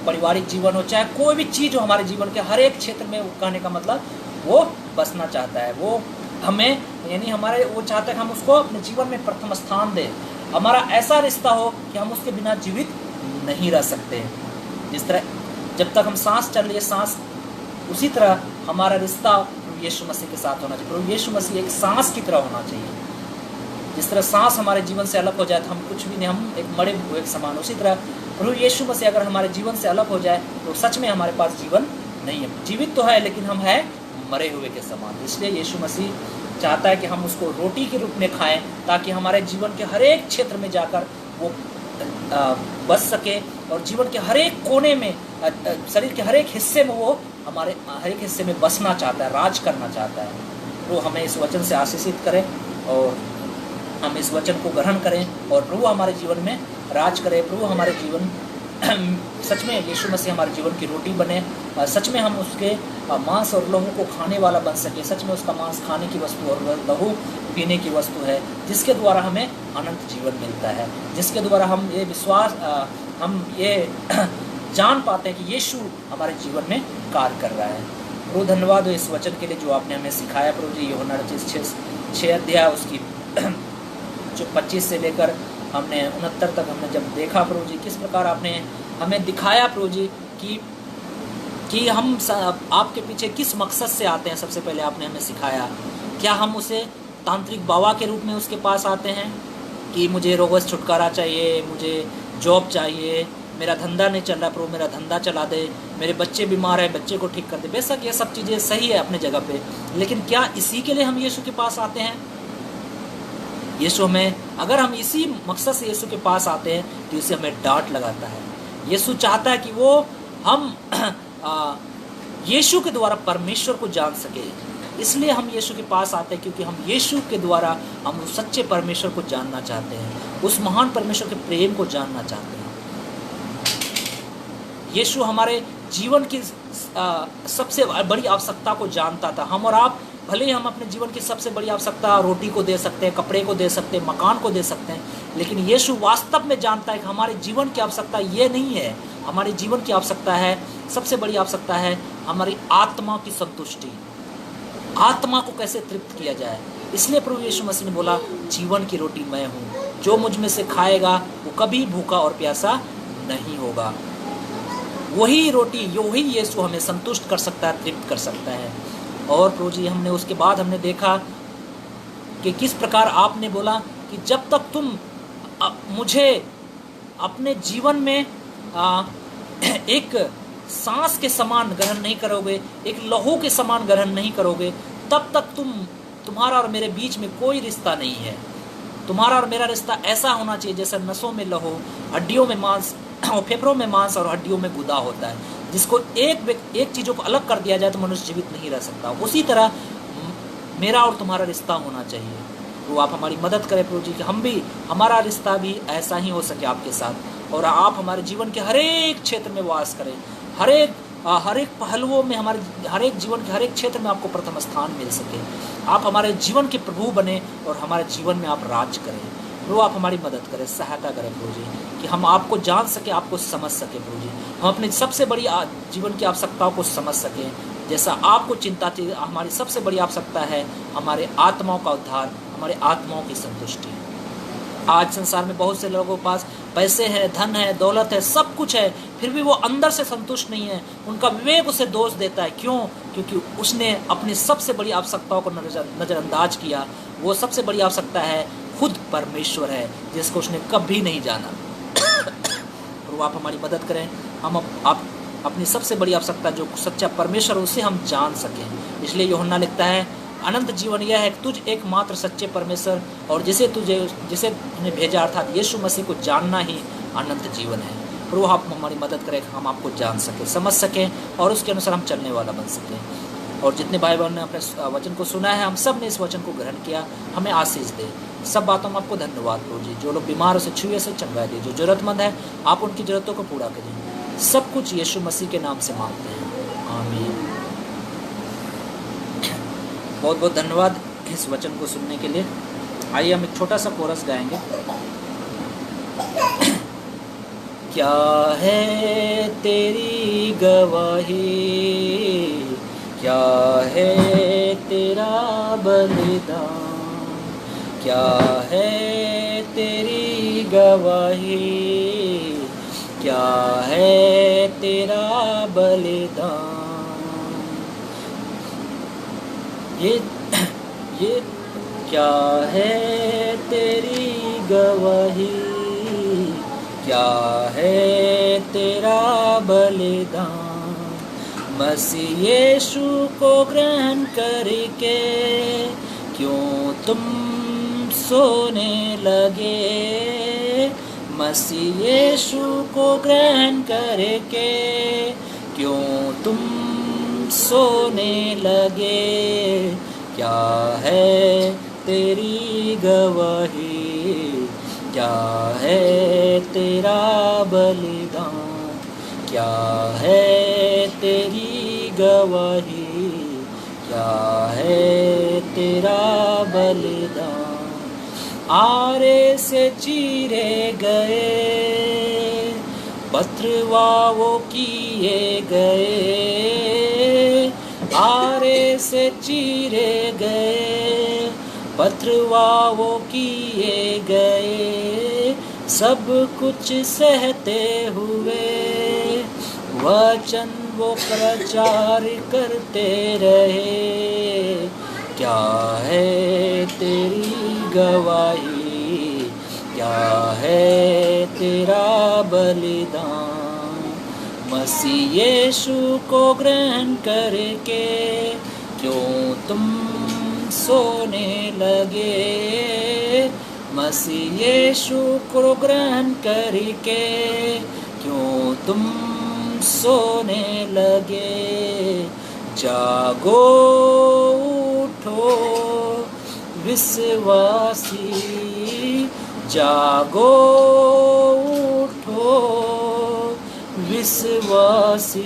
S1: पारिवारिक जीवन हो, चाहे कोई भी चीज़ हो हमारे जीवन के हर एक क्षेत्र में, कहने का मतलब वो बसना चाहता है। वो हमें यानी हमारे वो चाहता है कि हम उसको अपने जीवन में प्रथम स्थान दें। हमारा ऐसा रिश्ता हो कि हम उसके बिना जीवित नहीं रह सकते। जिस तरह जब तक हम सांस चल रही है सांस, उसी तरह हमारा रिश्ता प्रभु यीशु मसीह के साथ होना चाहिए। प्रभु यीशु मसीह एक सांस की तरह होना चाहिए। जिस तरह सांस हमारे जीवन से अलग हो जाए तो हम कुछ भी नहीं, हम एक मरे हुए के समान, उसी तरह प्रभु यीशु मसीह अगर हमारे जीवन से अलग हो जाए तो सच में हमारे पास जीवन नहीं है। जीवित तो है लेकिन हम है मरे हुए के समान। इसलिए यीशु मसीह चाहता है कि हम उसको रोटी के रूप में खाएं, ताकि हमारे जीवन के हर एक क्षेत्र में जाकर वो बस सके, और जीवन के हर एक कोने में, शरीर के हर एक हिस्से में वो हमारे हर एक हिस्से में बसना चाहता है, राज करना चाहता है। तो हमें इस वचन से आशीषित करें और हम इस वचन को ग्रहण करें और प्रभु हमारे जीवन में राज करे। प्रभु हमारे जीवन सच में यीशु मसीह हमारे जीवन की रोटी बने, सच में हम उसके मांस और लहू को खाने वाला बन सके। सच में उसका मांस खाने की वस्तु और लहू पीने की वस्तु है, जिसके द्वारा हमें अनंत जीवन मिलता है, जिसके द्वारा हम ये विश्वास हम ये जान पाते हैं कि यीशु हमारे जीवन में कार्य कर रहा है। प्रभु धन्यवाद हो इस वचन के लिए जो आपने हमें सिखाया। प्रभु जी यूहन्ना रचित 6 अध्याय उसकी जो 25 से लेकर हमने 69 तक हमने जब देखा प्रभु जी, किस प्रकार आपने हमें दिखाया प्रभु जी कि हम आपके पीछे किस मकसद से आते हैं। सबसे पहले आपने हमें सिखाया, क्या हम उसे तांत्रिक बाबा के रूप में उसके पास आते हैं कि मुझे रोग से छुटकारा चाहिए, मुझे जॉब चाहिए, मेरा धंधा नहीं चल रहा प्रभु मेरा धंधा चला दे, मेरे बच्चे बीमार है बच्चे को ठीक कर दे। बेशक ये सब चीज़ें सही है अपने जगह पे, लेकिन क्या इसी के लिए हम यीशु के पास आते हैं? यीशु हमें, अगर हम इसी मकसद से यीशु के पास आते हैं तो इसे हमें डांट लगाता है। यीशु चाहता है कि वो हम यीशु के द्वारा परमेश्वर को जान सके, इसलिए हम यीशु के पास आते हैं, क्योंकि हम यीशु के द्वारा हम उस सच्चे परमेश्वर को जानना चाहते हैं, उस महान परमेश्वर के प्रेम को जानना चाहते हैं। यीशु हमारे जीवन की सबसे बड़ी आवश्यकता को जानता था। हम और आप भले ही हम अपने जीवन की सबसे बड़ी आवश्यकता रोटी को दे सकते हैं, कपड़े को दे सकते हैं, मकान को दे सकते हैं, लेकिन यीशु वास्तव में जानता है कि हमारे जीवन की आवश्यकता ये नहीं है। हमारे जीवन की आवश्यकता है, सबसे बड़ी आवश्यकता है हमारी आत्मा की संतुष्टि। आत्मा को कैसे तृप्त किया जाए, इसलिए प्रभु यीशु मसीह ने बोला, जीवन की रोटी मैं हूँ, जो मुझ में से खाएगा वो कभी भूखा और प्यासा नहीं होगा। वही रोटी, वही यीशु हमें संतुष्ट कर सकता है, तृप्त कर सकता है। और प्रभु जी हमने उसके बाद हमने देखा कि किस प्रकार आपने बोला कि जब तक तुम मुझे अपने जीवन में एक सांस के समान ग्रहण नहीं करोगे, एक लहू के समान ग्रहण नहीं करोगे, तब तक तुम्हारा और मेरे बीच में कोई रिश्ता नहीं है। तुम्हारा और मेरा रिश्ता ऐसा होना चाहिए जैसे नसों में लहू, हड्डियों में मांस और फेफड़ों में मांस और हड्डियों में गुदा होता है, जिसको एक चीज़ों को अलग कर दिया जाए तो मनुष्य जीवित नहीं रह सकता। उसी तरह मेरा और तुम्हारा रिश्ता होना चाहिए। तो आप हमारी मदद करें प्रभु जी कि हम भी, हमारा रिश्ता भी ऐसा ही हो सके आपके साथ, और आप हमारे जीवन के हर एक क्षेत्र में वास करें, हर एक पहलुओं में, हमारे हर एक जीवन के हर एक क्षेत्र में आपको प्रथम स्थान मिल सके। आप हमारे जीवन के प्रभु बने और हमारे जीवन में आप राज करें। प्रभु आप हमारी मदद करें, सहायता करें प्रभु जी कि हम आपको जान सके, आपको समझ सके प्रभु जी, हम अपनी सबसे बड़ी जीवन की आवश्यकताओं को समझ सकें जैसा आपको चिंता थी। हमारी सबसे बड़ी आवश्यकता है हमारे आत्माओं का उद्धार, हमारे आत्माओं की संतुष्टि। आज संसार में बहुत से लोगों के पास पैसे हैं, धन है, दौलत है, सब कुछ है, फिर भी वो अंदर से संतुष्ट नहीं है। उनका विवेक उसे दोष देता है। क्यों? क्योंकि उसने अपनी सबसे बड़ी आवश्यकताओं को नज़रअंदाज किया। वो सबसे बड़ी आवश्यकता है खुद परमेश्वर है, जिसको उसने कभी नहीं जाना। प्रभु आप हमारी मदद करें, हम आप अपनी सबसे बड़ी आवश्यकता जो सच्चा परमेश्वर उसे हम जान सकें। इसलिए यूहन्ना लिखता है, अनंत जीवन यह है कि तुझ एकमात्र सच्चे परमेश्वर और जिसे तुझने भेजा अर्थात यीशु मसीह को जानना ही अनंत जीवन है। प्रभु आप हमारी मदद करें, हम आपको जान सकें, समझ सकें और उसके अनुसार हम चलने वाला बन सकें। और जितने भाई बहन ने अपने वचन को सुना है, हम सब ने इस वचन को ग्रहण किया, हमें आशीष दे। सब बातों में आपको धन्यवाद प्रभु जी। जो लोग बीमार से छुए से चंगा दे, जो जरूरतमंद है आप उनकी जरूरतों को पूरा करें। सब कुछ यीशु मसीह के नाम से मांगते हैं, आमीन। बहुत बहुत धन्यवाद इस वचन को सुनने के लिए। आइए हम एक छोटा सा कोरस गाएंगे। क्या है तेरी गवाही, क्या है तेरा बलिदान, क्या है तेरी गवाही, क्या है तेरा बलिदान। ये क्या है तेरी गवाही, क्या है तेरा बलिदान। मसीह यीशु को ग्रहण करके क्यों तुम सोने लगे, मसीह यीशु को ग्रहण करके क्यों तुम सोने लगे। क्या है तेरी गवाही, क्या है तेरा बलिदान, क्या है तेरी गवाही, क्या है तेरा बलिदान। आरे से चीरे गए पथरवा वो किए गए, आरे से चीरे गए पथरवा वो किए गए। सब कुछ सहते हुए वचन वो प्रचार करते रहे। क्या है तेरी गवाही, क्या है तेरा बलिदान। मसीह यीशु को ग्रहण करके क्यों तुम सोने लगे, मसीह यीशु को ग्रहण करके क्यों तुम सोने लगे। जागो उठो विश्वासी, जागो उठो विश्वासी।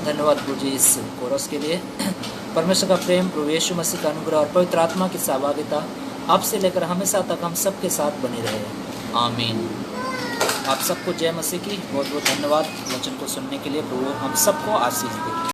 S1: धन्यवाद प्रभु जी इस कोरस के लिए। परमेश्वर का प्रेम, प्रभु यीशु मसीह का अनुग्रह और पवित्र आत्मा की सहभागिता आपसे लेकर हमेशा तक हम सबके साथ बनी रहे, आमीन। आप सबको जय मसीह की। बहुत बहुत धन्यवाद वचन को सुनने के लिए। प्रभु हम सबको आशीष दे।